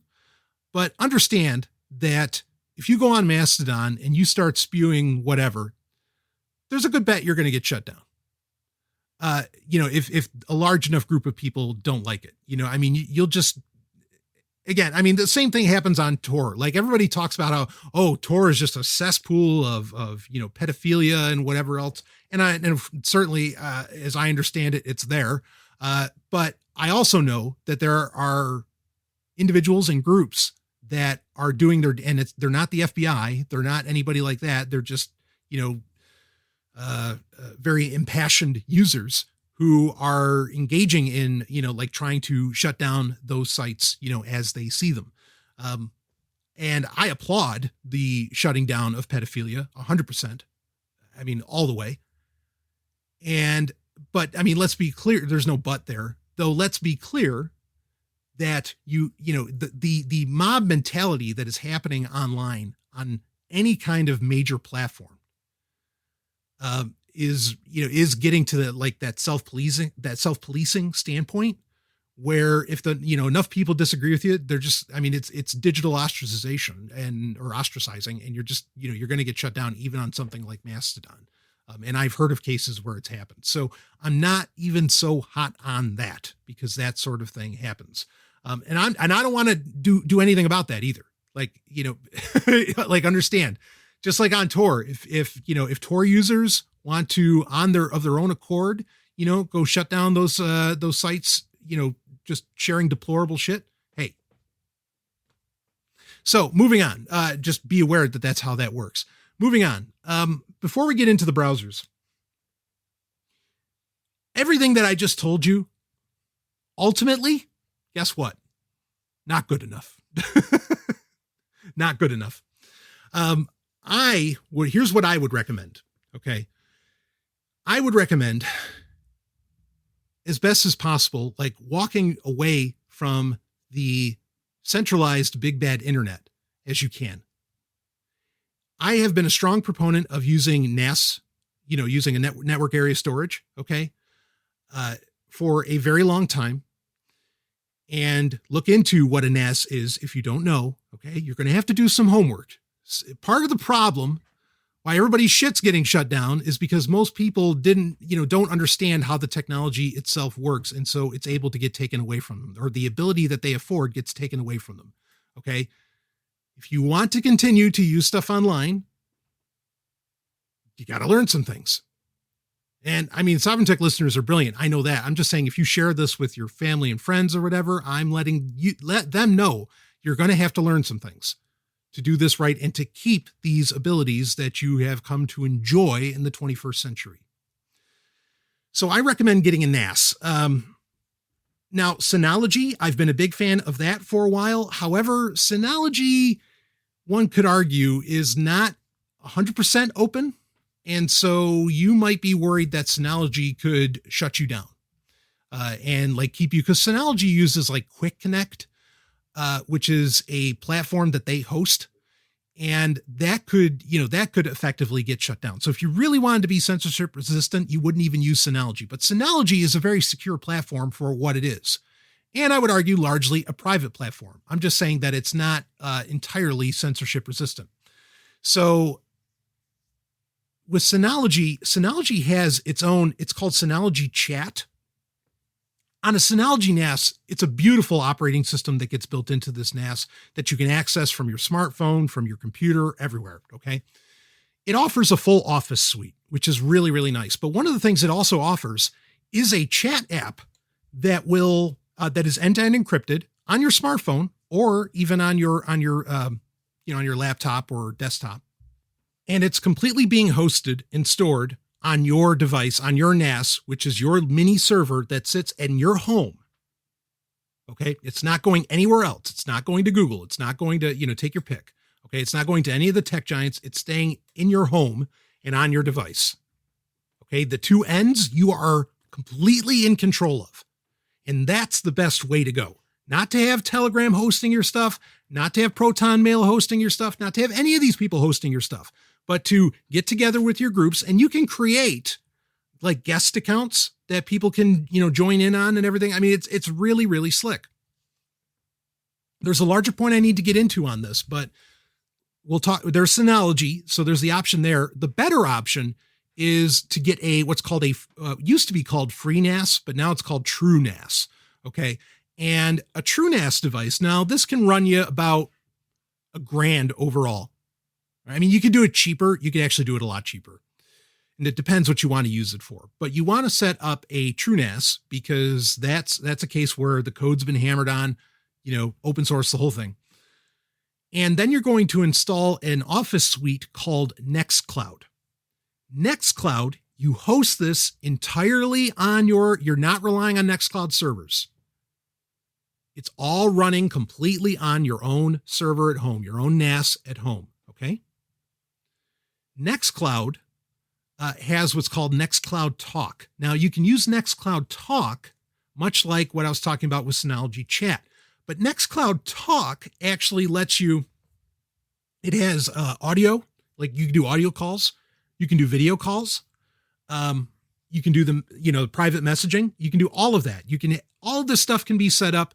but understand that if you go on Mastodon and you start spewing whatever, there's a good bet you're going to get shut down. If a large enough group of people don't like it, you'll just, again, the same thing happens on Tor. Like everybody talks about how, Tor is just a cesspool of pedophilia and whatever else. And certainly, as I understand it, it's there. But I also know that there are individuals and groups that are doing they're not the FBI. They're not anybody like that. They're just, very impassioned users who are engaging in, like trying to shut down those sites, as they see them. And I applaud the shutting down of pedophilia 100%. All the way. But let's be clear. There's no but there, though. Let's be clear that the mob mentality that is happening online on any kind of major platform is getting to that self-policing standpoint where if enough people disagree with you, they're just, it's digital ostracization or ostracizing, and you're just, you're going to get shut down even on something like Mastodon. And I've heard of cases where it's happened. So I'm not even so hot on that because that sort of thing happens. And I don't want to do anything about that either. Like, understand, just like on Tor, if Tor users want to, of their own accord, go shut down those sites, just sharing deplorable shit. Hey. So moving on, just be aware that that's how that works. Moving on. Before we get into the browsers, everything that I just told you, ultimately, guess what? Not good enough. Not good enough. Here's what I would recommend. Okay. I would recommend, as best as possible, like walking away from the centralized big bad internet as you can. I have been a strong proponent of using NAS, using a network area storage. Okay. For a very long time. And look into what a NAS is if you don't know. Okay. You're going to have to do some homework. Part of the problem why everybody's shit's getting shut down is because most people don't understand how the technology itself works. And so it's able to get taken away from them, or the ability that they afford gets taken away from them. Okay. If you want to continue to use stuff online, you got to learn some things. And Sovereign Tech listeners are brilliant. I know that. I'm just saying, if you share this with your family and friends or whatever, I'm let them know you're going to have to learn some things to do this right and to keep these abilities that you have come to enjoy in the 21st century. So I recommend getting a NAS. Now, Synology, I've been a big fan of that for a while. However, Synology, one could argue, is not 100% open. And so you might be worried that Synology could shut you down and keep you, because Synology uses Quick Connect, which is a platform that they host, and that could effectively get shut down. So if you really wanted to be censorship resistant, you wouldn't even use Synology. But Synology is a very secure platform for what it is. And I would argue largely a private platform. I'm just saying that it's not entirely censorship resistant. So with Synology, Synology has its own, it's called Synology Chat. On a Synology NAS, it's a beautiful operating system that gets built into this NAS that you can access from your smartphone, from your computer, everywhere. Okay. it offers a full Office suite, which is really, really nice. But one of the things it also offers is a chat app that will that is end-to-end encrypted on your smartphone or even on your laptop or desktop. And it's completely being hosted and stored on your device, on your NAS, which is your mini server that sits in your home. Okay. It's not going anywhere else. It's not going to Google. It's not going to, take your pick. Okay. It's not going to any of the tech giants. It's staying in your home and on your device. Okay. The two ends you are completely in control of. And that's the best way to go. Not to have Telegram hosting your stuff, not to have Proton Mail hosting your stuff, not to have any of these people hosting your stuff, but to get together with your groups, and you can create like guest accounts that people can, join in on and everything. I mean, it's really, really slick. There's a larger point I need to get into on this, but we'll talk. There's Synology, so there's the option there. The better option is to get what's called used to be called Free NAS, but now it's called True NAS. Okay. And a True NAS device. Now this can run you about $1,000 overall. I mean, you can do it cheaper. You can actually do it a lot cheaper. And it depends what you want to use it for. But you want to set up a True NAS because that's a case where the code's been hammered on, open source, the whole thing. And then you're going to install an Office suite called Nextcloud. Nextcloud, you host this entirely on you're not relying on Nextcloud servers. It's all running completely on your own server at home, your own NAS at home. Okay. Nextcloud has what's called Nextcloud Talk. Now you can use Nextcloud Talk, much like what I was talking about with Synology Chat, but Nextcloud Talk actually lets you, it has audio, like you can do audio calls, you can do video calls, you can do them, private messaging, you can do all of that. All of this stuff can be set up,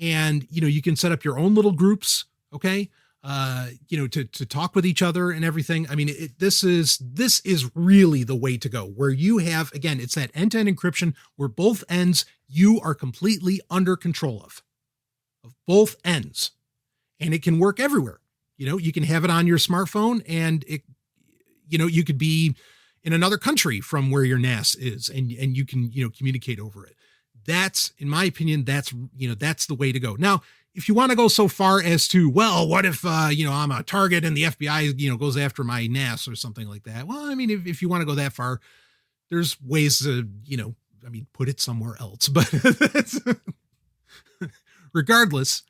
and, you can set up your own little groups. Okay. To talk with each other and everything. I mean, this is really the way to go, where you have, again, it's that end-to-end encryption where both ends you are completely under control of both ends, and it can work everywhere. You can have it on your smartphone, and it, you could be in another country from where your NAS is, and you can, communicate over it. That's, in my opinion, that's the way to go. Now, if you want to go so far as to, well, what if, I'm a target and the FBI, goes after my NAS or something like that? Well, I mean, if you want to go that far, there's ways to, put it somewhere else, but regardless,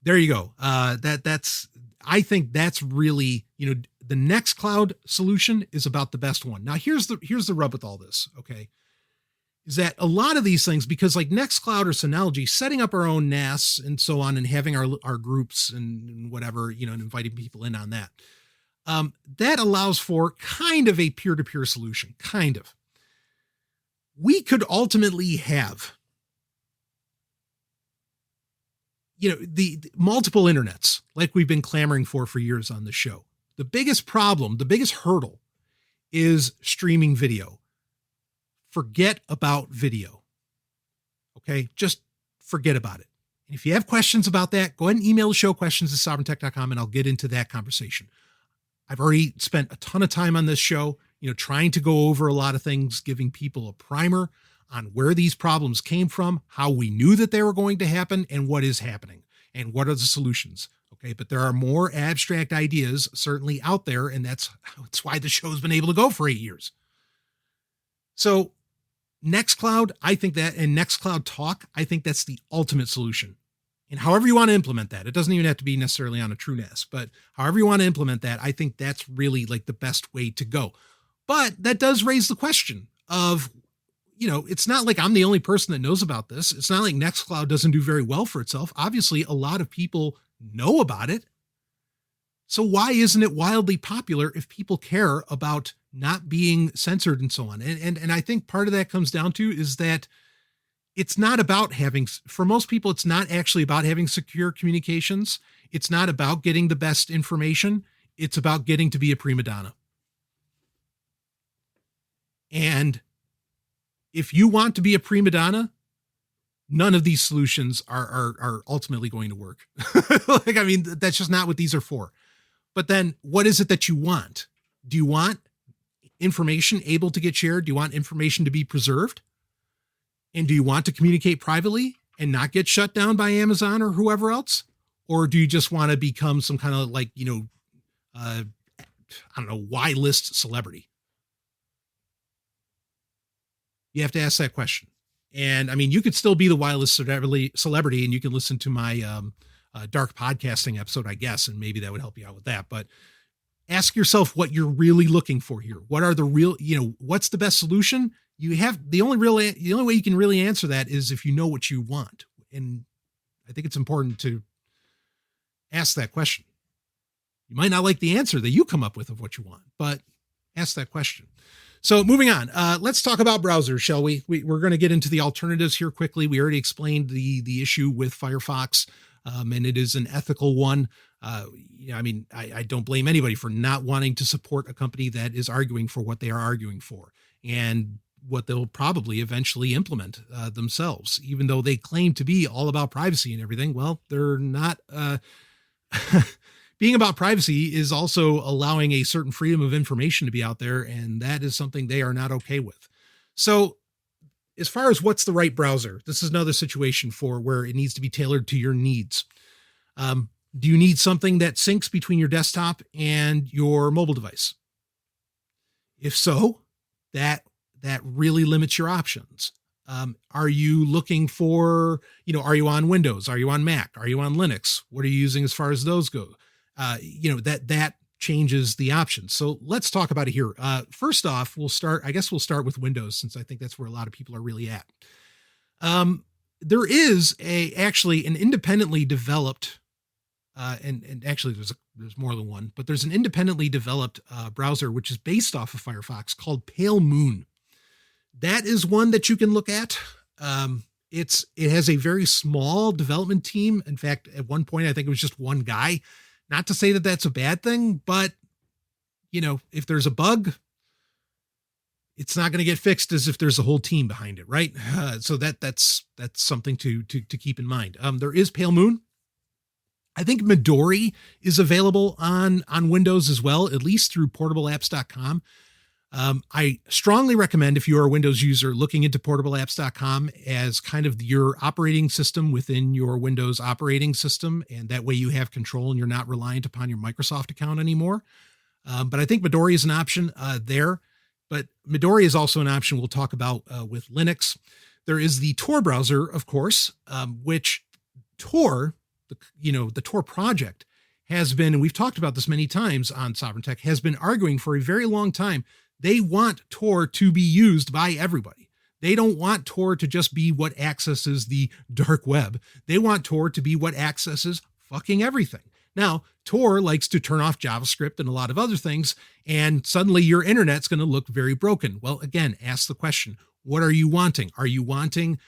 there you go. I think that's really, the Nextcloud solution is about the best one. Now here's the rub with all this. Okay. Is that a lot of these things, because like Nextcloud or Synology, setting up our own NAS and so on, and having our groups and whatever, and inviting people in on that, that allows for kind of a peer-to-peer solution, kind of. We could ultimately have, the multiple internets like we've been clamoring for years on the show. The biggest problem, the biggest hurdle is streaming video. Forget about video. Okay. Just forget about it. And if you have questions about that, go ahead and email the show, questions@sovereigntech.com, and I'll get into that conversation. I've already spent a ton of time on this show, trying to go over a lot of things, giving people a primer on where these problems came from, how we knew that they were going to happen, and what is happening, and what are the solutions. Okay. But there are more abstract ideas certainly out there. And that's why the show's been able to go for 8 years. So Nextcloud, I think that, and Nextcloud Talk, I think that's the ultimate solution. And however you want to implement that, it doesn't even have to be necessarily on a True NAS, but however you want to implement that, I think that's really like the best way to go. But that does raise the question of, it's not like I'm the only person that knows about this. It's not like Nextcloud doesn't do very well for itself. Obviously, a lot of people know about it. So why isn't it wildly popular if people care about not being censored and so on? And I think part of that comes down to is that it's not about for most people, it's not actually about having secure communications. It's not about getting the best information. It's about getting to be a prima donna. And if you want to be a prima donna, none of these solutions are ultimately going to work. That's just not what these are for. But then what is it that you want? Do you want information able to get shared? Do you want information to be preserved? And do you want to communicate privately and not get shut down by Amazon or whoever else? Or do you just want to become some kind of like, I don't know, Y-list celebrity? You have to ask that question. And I mean, you could still be the Y-list celebrity and you can listen to my dark podcasting episode, I guess, and maybe that would help you out with that. But ask yourself what you're really looking for here. What are the real, what's the best solution? You have the only way you can really answer that is if you know what you want. And I think it's important to ask that question. You might not like the answer that you come up with of what you want, but ask that question. So moving on, let's talk about browsers, shall we? We're going to get into the alternatives here quickly. We already explained the issue with Firefox, and it is an ethical one. I don't blame anybody for not wanting to support a company that is arguing for what they are arguing for and what they'll probably eventually implement themselves, even though they claim to be all about privacy and everything. Well, they're not. Being about privacy is also allowing a certain freedom of information to be out there, and that is something they are not okay with. So as far as what's the right browser, this is another situation for where it needs to be tailored to your needs. Do you need something that syncs between your desktop and your mobile device? If so, that really limits your options. Are you looking for, are you on Windows? Are you on Mac? Are you on Linux? What are you using as far as those go? That changes the options. So let's talk about it here. First off, we'll start with Windows, since I think that's where a lot of people are really at. There is actually an independently developed, and actually there's more than one, but there's an independently developed browser, which is based off of Firefox, called Pale Moon. That is one that you can look at. It has a very small development team. In fact, at one point, I think it was just one guy. Not to say that that's a bad thing, but if there's a bug, it's not going to get fixed as if there's a whole team behind it, right? So that's something to keep in mind. There is Pale Moon. I think Midori is available on Windows as well, at least through portableapps.com. I strongly recommend, if you're a Windows user, looking into portableapps.com as kind of your operating system within your Windows operating system. And that way you have control and you're not reliant upon your Microsoft account anymore. But I think Midori is an option there. But Midori is also an option we'll talk about with Linux. There is the Tor browser, of course, which Tor, the Tor project has been, and we've talked about this many times on Sovryn Tech, has been arguing for a very long time. They want Tor to be used by everybody. They don't want Tor to just be what accesses the dark web. They want Tor to be what accesses fucking everything. Now, Tor likes to turn off JavaScript and a lot of other things, and suddenly your internet's going to look very broken. Well, again, ask the question, what are you wanting? Are you wanting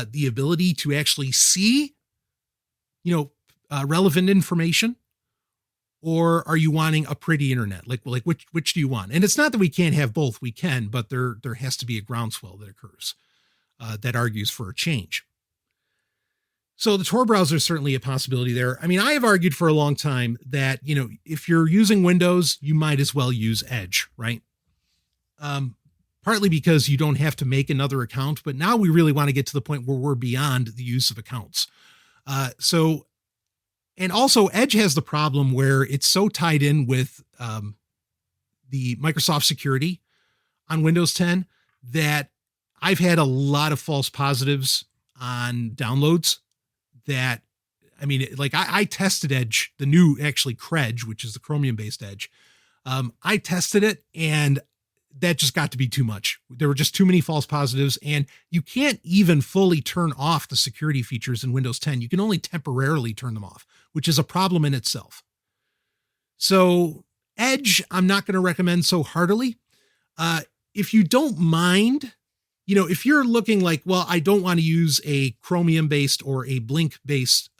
the ability to actually see, relevant information? Or are you wanting a pretty internet? Like which do you want? And it's not that we can't have both. We can, but there has to be a groundswell that occurs that argues for a change. So the Tor browser is certainly a possibility there. I mean, I have argued for a long time that, if you're using Windows, you might as well use Edge, right? Partly because you don't have to make another account, but now we really want to get to the point where we're beyond the use of accounts. And also Edge has the problem where it's so tied in with the Microsoft security on Windows 10 that I've had a lot of false positives on downloads that, I tested Edge, the new actually Credge, which is the Chromium-based Edge. I tested it and that just got to be too much. There were just too many false positives, and you can't even fully turn off the security features in Windows 10. You can only temporarily turn them off, which is a problem in itself. So Edge, I'm not going to recommend so heartily. If you don't mind, if you're looking like, well, I don't want to use a Chromium-based or a Blink-based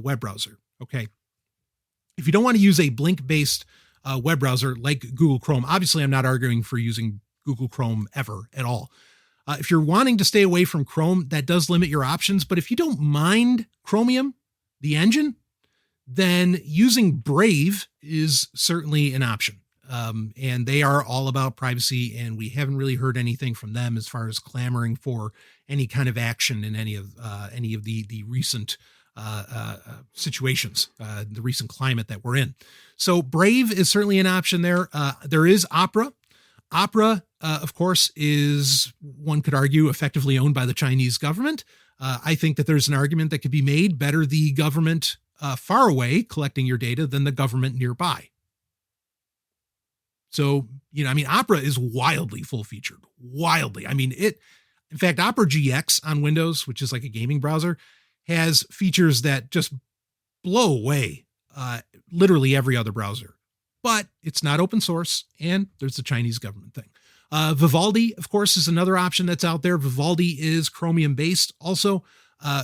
web browser. Okay. If you don't want to use a Blink-based web browser like Google Chrome. Obviously, I'm not arguing for using Google Chrome ever at all. If you're wanting to stay away from Chrome, that does limit your options. But if you don't mind Chromium, the engine, then using Brave is certainly an option. and they are all about privacy, and we haven't really heard anything from them as far as clamoring for any kind of action in any of the recent situations, the recent climate that we're in. So Brave is certainly an option there. There is Opera. Opera, of course, is, one could argue, effectively owned by the Chinese government. I think that there's an argument that could be made, better the government far away collecting your data than the government nearby. So, Opera is wildly full-featured, wildly. In fact, Opera GX on Windows, which is like a gaming browser, has features that just blow away literally every other browser. But it's not open source, and there's the Chinese government thing. Vivaldi, of course, is another option that's out there. Vivaldi is Chromium-based also,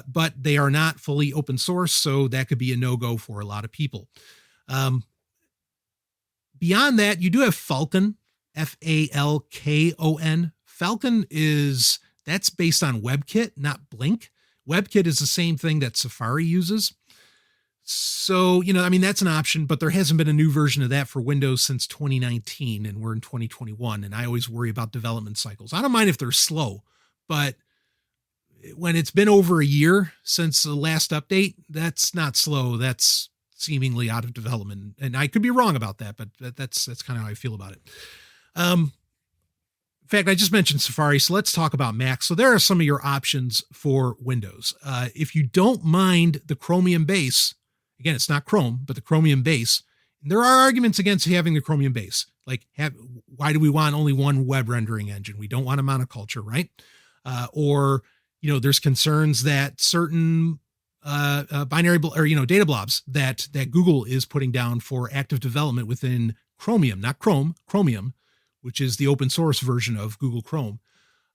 but they are not fully open source, so that could be a no-go for a lot of people. Beyond that, you do have Falcon, Falkon. Falcon that's based on WebKit, not Blink. WebKit is the same thing that Safari uses. So, that's an option, but there hasn't been a new version of that for Windows since 2019, and we're in 2021, and I always worry about development cycles. I don't mind if they're slow, but when it's been over a year since the last update, that's not slow. That's seemingly out of development, and I could be wrong about that, but that's kind of how I feel about it. In fact, I just mentioned Safari, so let's talk about Mac. So there are some of your options for Windows. If you don't mind the Chromium base, again, it's not Chrome, but the Chromium base, there are arguments against having the Chromium base. Like, why do we want only one web rendering engine? We don't want a monoculture, right? Or there's concerns that certain binary or data blobs that Google is putting down for active development within Chromium, not Chrome, Chromium, which is the open source version of Google Chrome.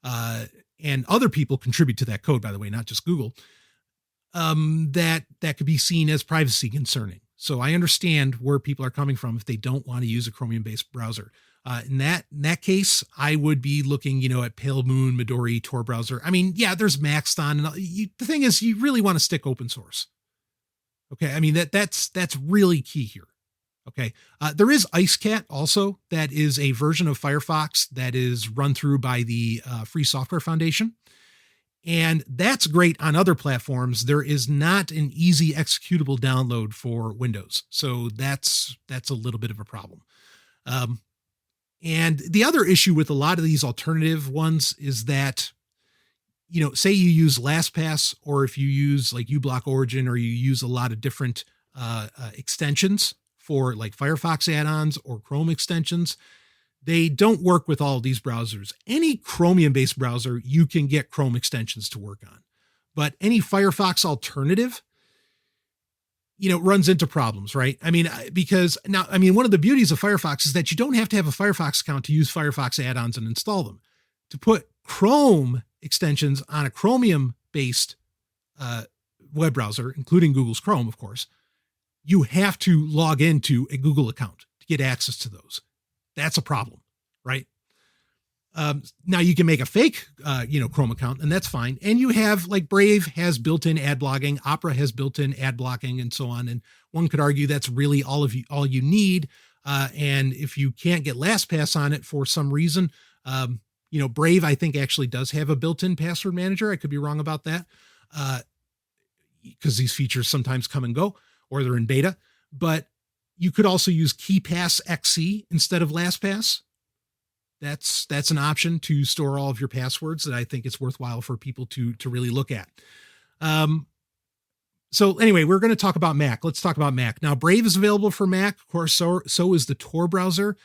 And other people contribute to that code, by the way, not just Google, that could be seen as privacy concerning. So I understand where people are coming from if they don't want to use a Chromium-based browser. In that case, I would be looking, at Pale Moon, Midori, Tor browser. There's Maxton. The thing is, you really want to stick open source. Okay, that's really key here. Okay, there is IceCat also. That is a version of Firefox that is run through by the Free Software Foundation. And that's great on other platforms. There is not an easy executable download for Windows. So that's a little bit of a problem. And the other issue with a lot of these alternative ones is that, say you use LastPass, or if you use like uBlock Origin, or you use a lot of different extensions for like Firefox add-ons or Chrome extensions, they don't work with all of these browsers. Any Chromium-based browser, you can get Chrome extensions to work on. But any Firefox alternative, runs into problems, right? Because now, one of the beauties of Firefox is that you don't have to have a Firefox account to use Firefox add-ons and install them. To put Chrome extensions on a Chromium-based web browser, including Google's Chrome, of course, you have to log into a Google account to get access to those. That's a problem, right? Now you can make a fake, Chrome account, and that's fine. And you have, like, Brave has built-in ad blocking, Opera has built-in ad blocking, and so on. And one could argue that's really all you need. And if you can't get LastPass on it for some reason, Brave, I think, actually does have a built-in password manager. I could be wrong about that, because these features sometimes come and go, or they're in beta. But you could also use KeePass XC instead of LastPass. That's an option to store all of your passwords that I think it's worthwhile for people to really look at. So anyway, we're going to talk about Mac. Let's talk about Mac. Now, Brave is available for Mac. Of course, so is the Tor browser.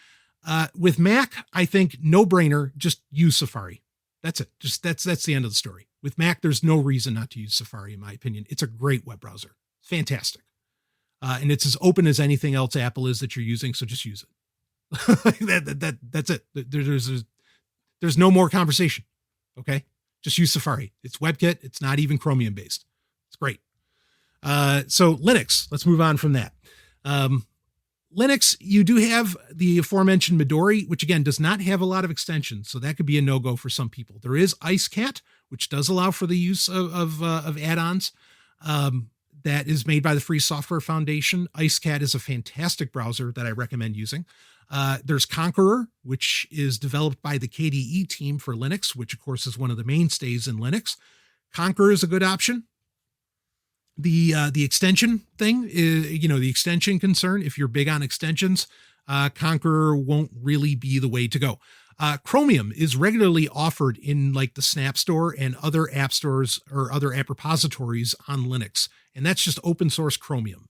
With Mac, I think no brainer, just use Safari. That's it. That's the end of the story. With Mac, there's no reason not to use Safari, in my opinion. It's a great web browser. Fantastic. And it's as open as anything else Apple is that you're using. So just use it. That's it. There's no more conversation. Okay. Just use Safari. It's WebKit. It's not even Chromium based. It's great. So Linux, let's move on from that. Linux, you do have the aforementioned Midori, which again does not have a lot of extensions. So that could be a no-go for some people. There is IceCat, which does allow for the use of add-ons. that is made by the Free Software Foundation. IceCat is a fantastic browser that I recommend using. There's Conqueror, which is developed by the KDE team for Linux, which of course is one of the mainstays in Linux. Conqueror is a good option. The extension thing is, the extension concern, if you're big on extensions, Conqueror won't really be the way to go. Chromium is regularly offered in like the Snap Store and other app stores or other app repositories on Linux. And that's just open source Chromium.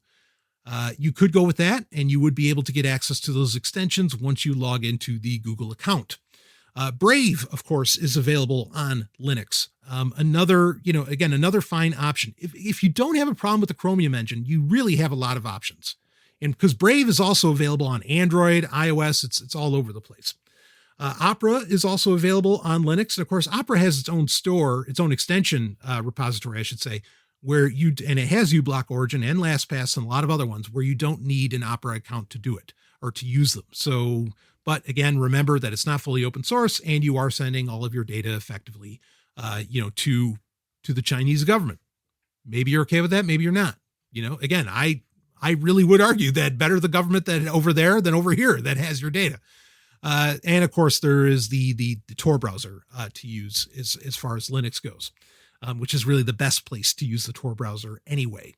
You could go with that and you would be able to get access to those extensions once you log into the Google account. Brave, of course, is available on Linux. Another fine option. If you don't have a problem with the Chromium engine, you really have a lot of options. And because Brave is also available on Android, iOS, it's all over the place. Opera is also available on Linux. And of course, Opera has its own store, its own extension repository, I should say, and it has uBlock Origin and LastPass and a lot of other ones where you don't need an Opera account to do it or to use them. So, but again, remember that it's not fully open source and you are sending all of your data effectively, to the Chinese government. Maybe you're okay with that. Maybe you're not. Again, I really would argue that better the government that over there than over here that has your data. And of course, there is the Tor browser to use as far as Linux goes, which is really the best place to use the Tor browser anyway.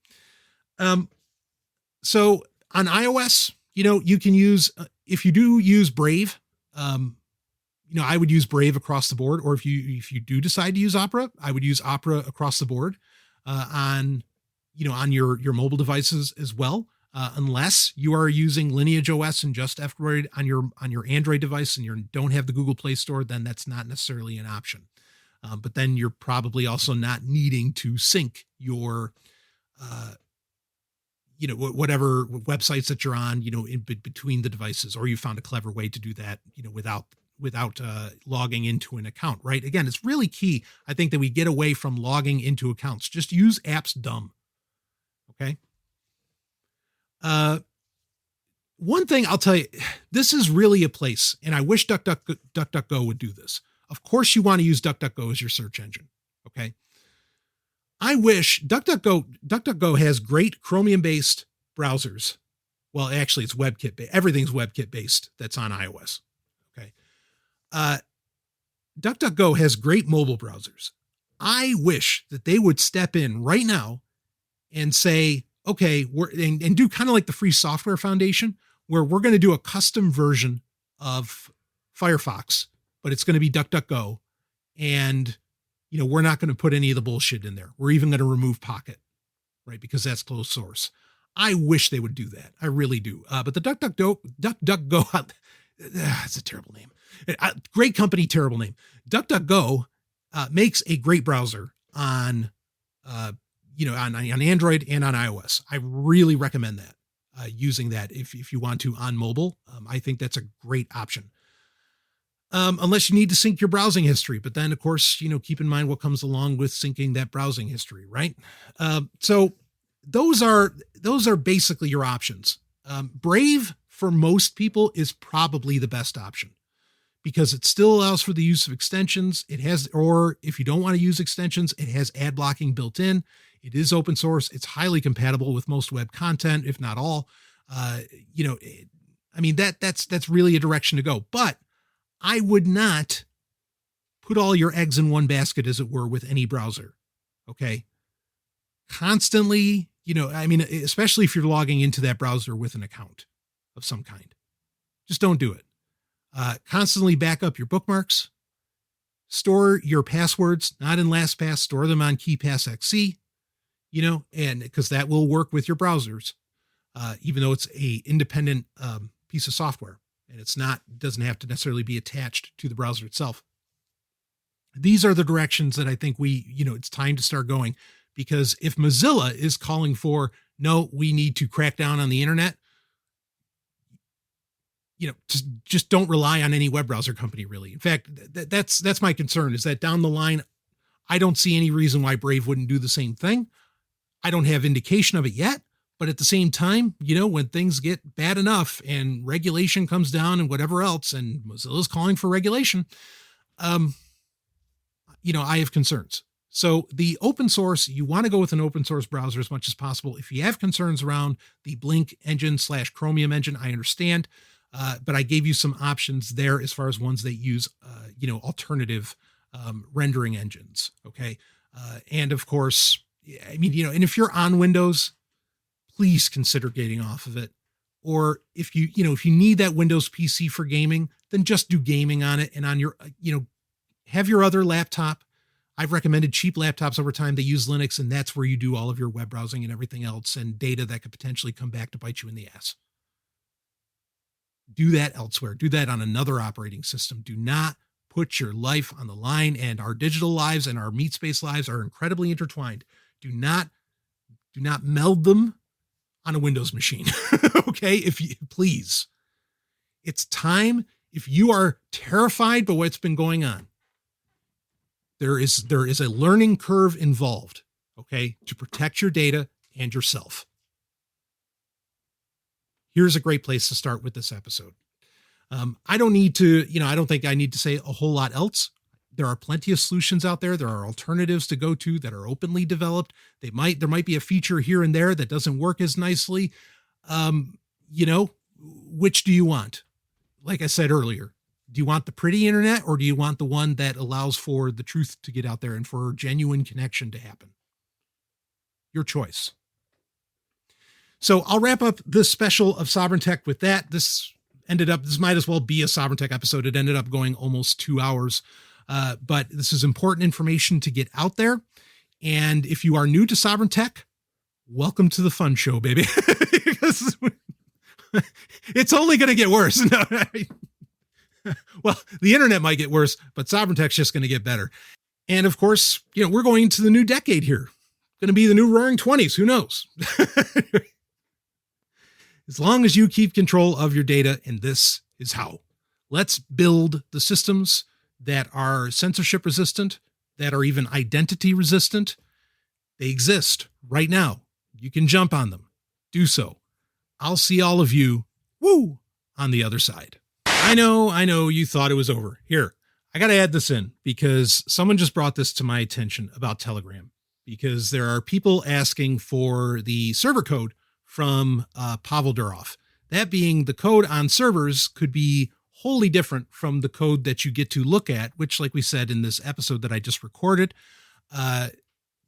So on iOS, you can use, if you do use Brave, I would use Brave across the board, or if you do decide to use Opera, I would use Opera across the board on your mobile devices as well. Unless you are using Lineage OS and just F-Droid on your Android device and you don't have the Google Play Store, then that's not necessarily an option. But then you're probably also not needing to sync your, whatever websites that you're on, in between the devices, or you found a clever way to do that, without logging into an account, right? Again, it's really key, I think, that we get away from logging into accounts. Just use apps dumb. Okay. One thing I'll tell you, this is really a place, and I wish DuckDuckGo would do this. Of course, you want to use DuckDuckGo as your search engine. Okay. I wish DuckDuckGo has great Chromium-based browsers. Well, actually, it's WebKit. Everything's WebKit based that's on iOS. Okay. DuckDuckGo has great mobile browsers. I wish that they would step in right now and say, okay, and do kind of like the Free Software Foundation, where we're going to do a custom version of Firefox, but it's going to be DuckDuckGo. And, we're not going to put any of the bullshit in there. We're even going to remove Pocket, right? Because that's closed source. I wish they would do that. I really do. But the DuckDuckGo, it's a terrible name. Great company, terrible name. DuckDuckGo makes a great browser on Android and on iOS. I really recommend that, using that if you want to on mobile. I think that's a great option. Unless you need to sync your browsing history, but then of course, keep in mind what comes along with syncing that browsing history, right? So those are basically your options. Brave for most people is probably the best option because it still allows for the use of extensions. Or if you don't want to use extensions, it has ad blocking built in. It is open source. It's highly compatible with most web content, if not all. That's really a direction to go. But I would not put all your eggs in one basket, as it were, with any browser. Okay. Constantly, especially if you're logging into that browser with an account of some kind, just don't do it. Constantly back up your bookmarks, store your passwords, not in LastPass, store them on KeePassXC, and because that will work with your browsers, even though it's a independent piece of software. And doesn't have to necessarily be attached to the browser itself. These are the directions that I think it's time to start going, because if Mozilla is calling for, no, we need to crack down on the internet, just don't rely on any web browser company, really. In fact, that's my concern, is that down the line, I don't see any reason why Brave wouldn't do the same thing. I don't have indication of it yet. But at the same time, when things get bad enough and regulation comes down and whatever else, and Mozilla's calling for regulation, I have concerns. So the open source, you want to go with an open source browser as much as possible. If you have concerns around the Blink engine / Chromium engine, I understand. But I gave you some options there as far as ones that use, alternative rendering engines. Okay. And of course, and if you're on Windows, please consider getting off of it. Or if you need that Windows PC for gaming, then just do gaming on it. And on your, have your other laptop. I've recommended cheap laptops over time. They use Linux, and that's where you do all of your web browsing and everything else and data that could potentially come back to bite you in the ass. Do that elsewhere. Do that on another operating system. Do not put your life on the line, and our digital lives and our meat space lives are incredibly intertwined. Do not meld them on a Windows machine. Okay. Please, it's time. If you are terrified by what's been going on, there is a learning curve involved. Okay. To protect your data and yourself. Here's a great place to start with this episode. I don't think I need to say a whole lot else. There are plenty of solutions out there. There are alternatives to go to that are openly developed. There might be a feature here and there that doesn't work as nicely. Which do you want? Like I said earlier, do you want the pretty internet, or do you want the one that allows for the truth to get out there and for genuine connection to happen? Your choice. So I'll wrap up this special of Sovryn Tech with that. This might as well be a Sovryn Tech episode. It ended up going almost 2 hours. But this is important information to get out there. And if you are new to Sovryn Tech, welcome to the fun show, baby. Because it's only going to get worse. No, well, the internet might get worse, but Sovryn Tech's just going to get better. And of course, we're going into the new decade here. Going to be the new roaring 20s. Who knows? As long as you keep control of your data, and this is how. Let's build the systems that are censorship resistant, that are even identity resistant. They exist right now. You can jump on them. Do so. I'll see all of you, on the other side. I know you thought it was over. Here, I got to add this in because someone just brought this to my attention about Telegram, because there are people asking for the server code from Pavel Durov. That being, the code on servers could be wholly different from the code that you get to look at, which, like we said in this episode that I just recorded, that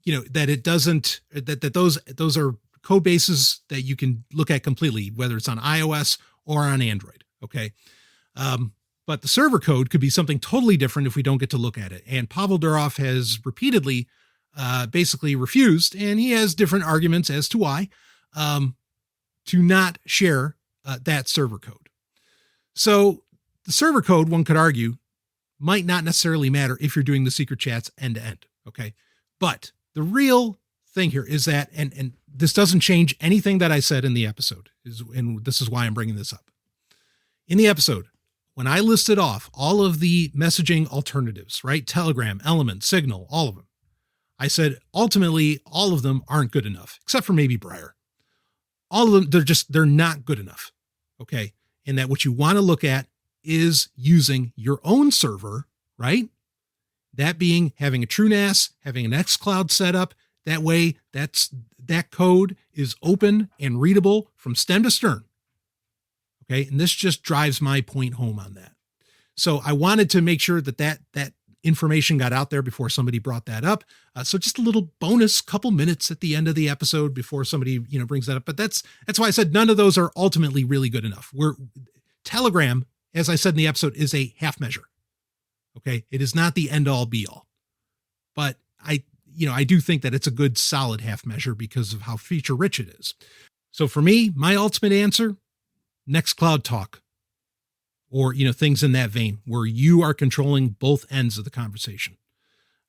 it doesn't, that those are code bases that you can look at completely, whether it's on iOS or on Android. Okay. But the server code could be something totally different if we don't get to look at it. And Pavel Durov has repeatedly basically refused, and he has different arguments as to why, to not share that server code. So the server code, one could argue, might not necessarily matter if you're doing the secret chats end to end. Okay. But the real thing here is that, and this doesn't change anything that I said in the episode, and this is why I'm bringing this up. In the episode, when I listed off all of the messaging alternatives, right? Telegram, Element, Signal, all of them. I said, ultimately, all of them aren't good enough, except for maybe Briar. All of them, they're not good enough. Okay. And that what you want to look at is using your own server, right? That being having a TrueNAS, having an xCloud setup. That way, that code is open and readable from stem to stern. Okay. And this just drives my point home on that. So I wanted to make sure that information got out there before somebody brought that up. So just a little bonus couple minutes at the end of the episode before somebody, brings that up. But that's why I said none of those are ultimately really good enough. Telegram, as I said in the episode, is a half measure. Okay. It is not the end all be all, but I do think that it's a good solid half measure because of how feature rich it is. So for me, my ultimate answer, Nextcloud Talk, or, things in that vein where you are controlling both ends of the conversation.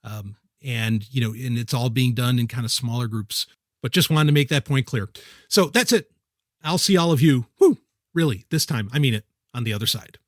And it's all being done in kind of smaller groups, but just wanted to make that point clear. So that's it. I'll see all of you, really, this time, I mean it, on the other side.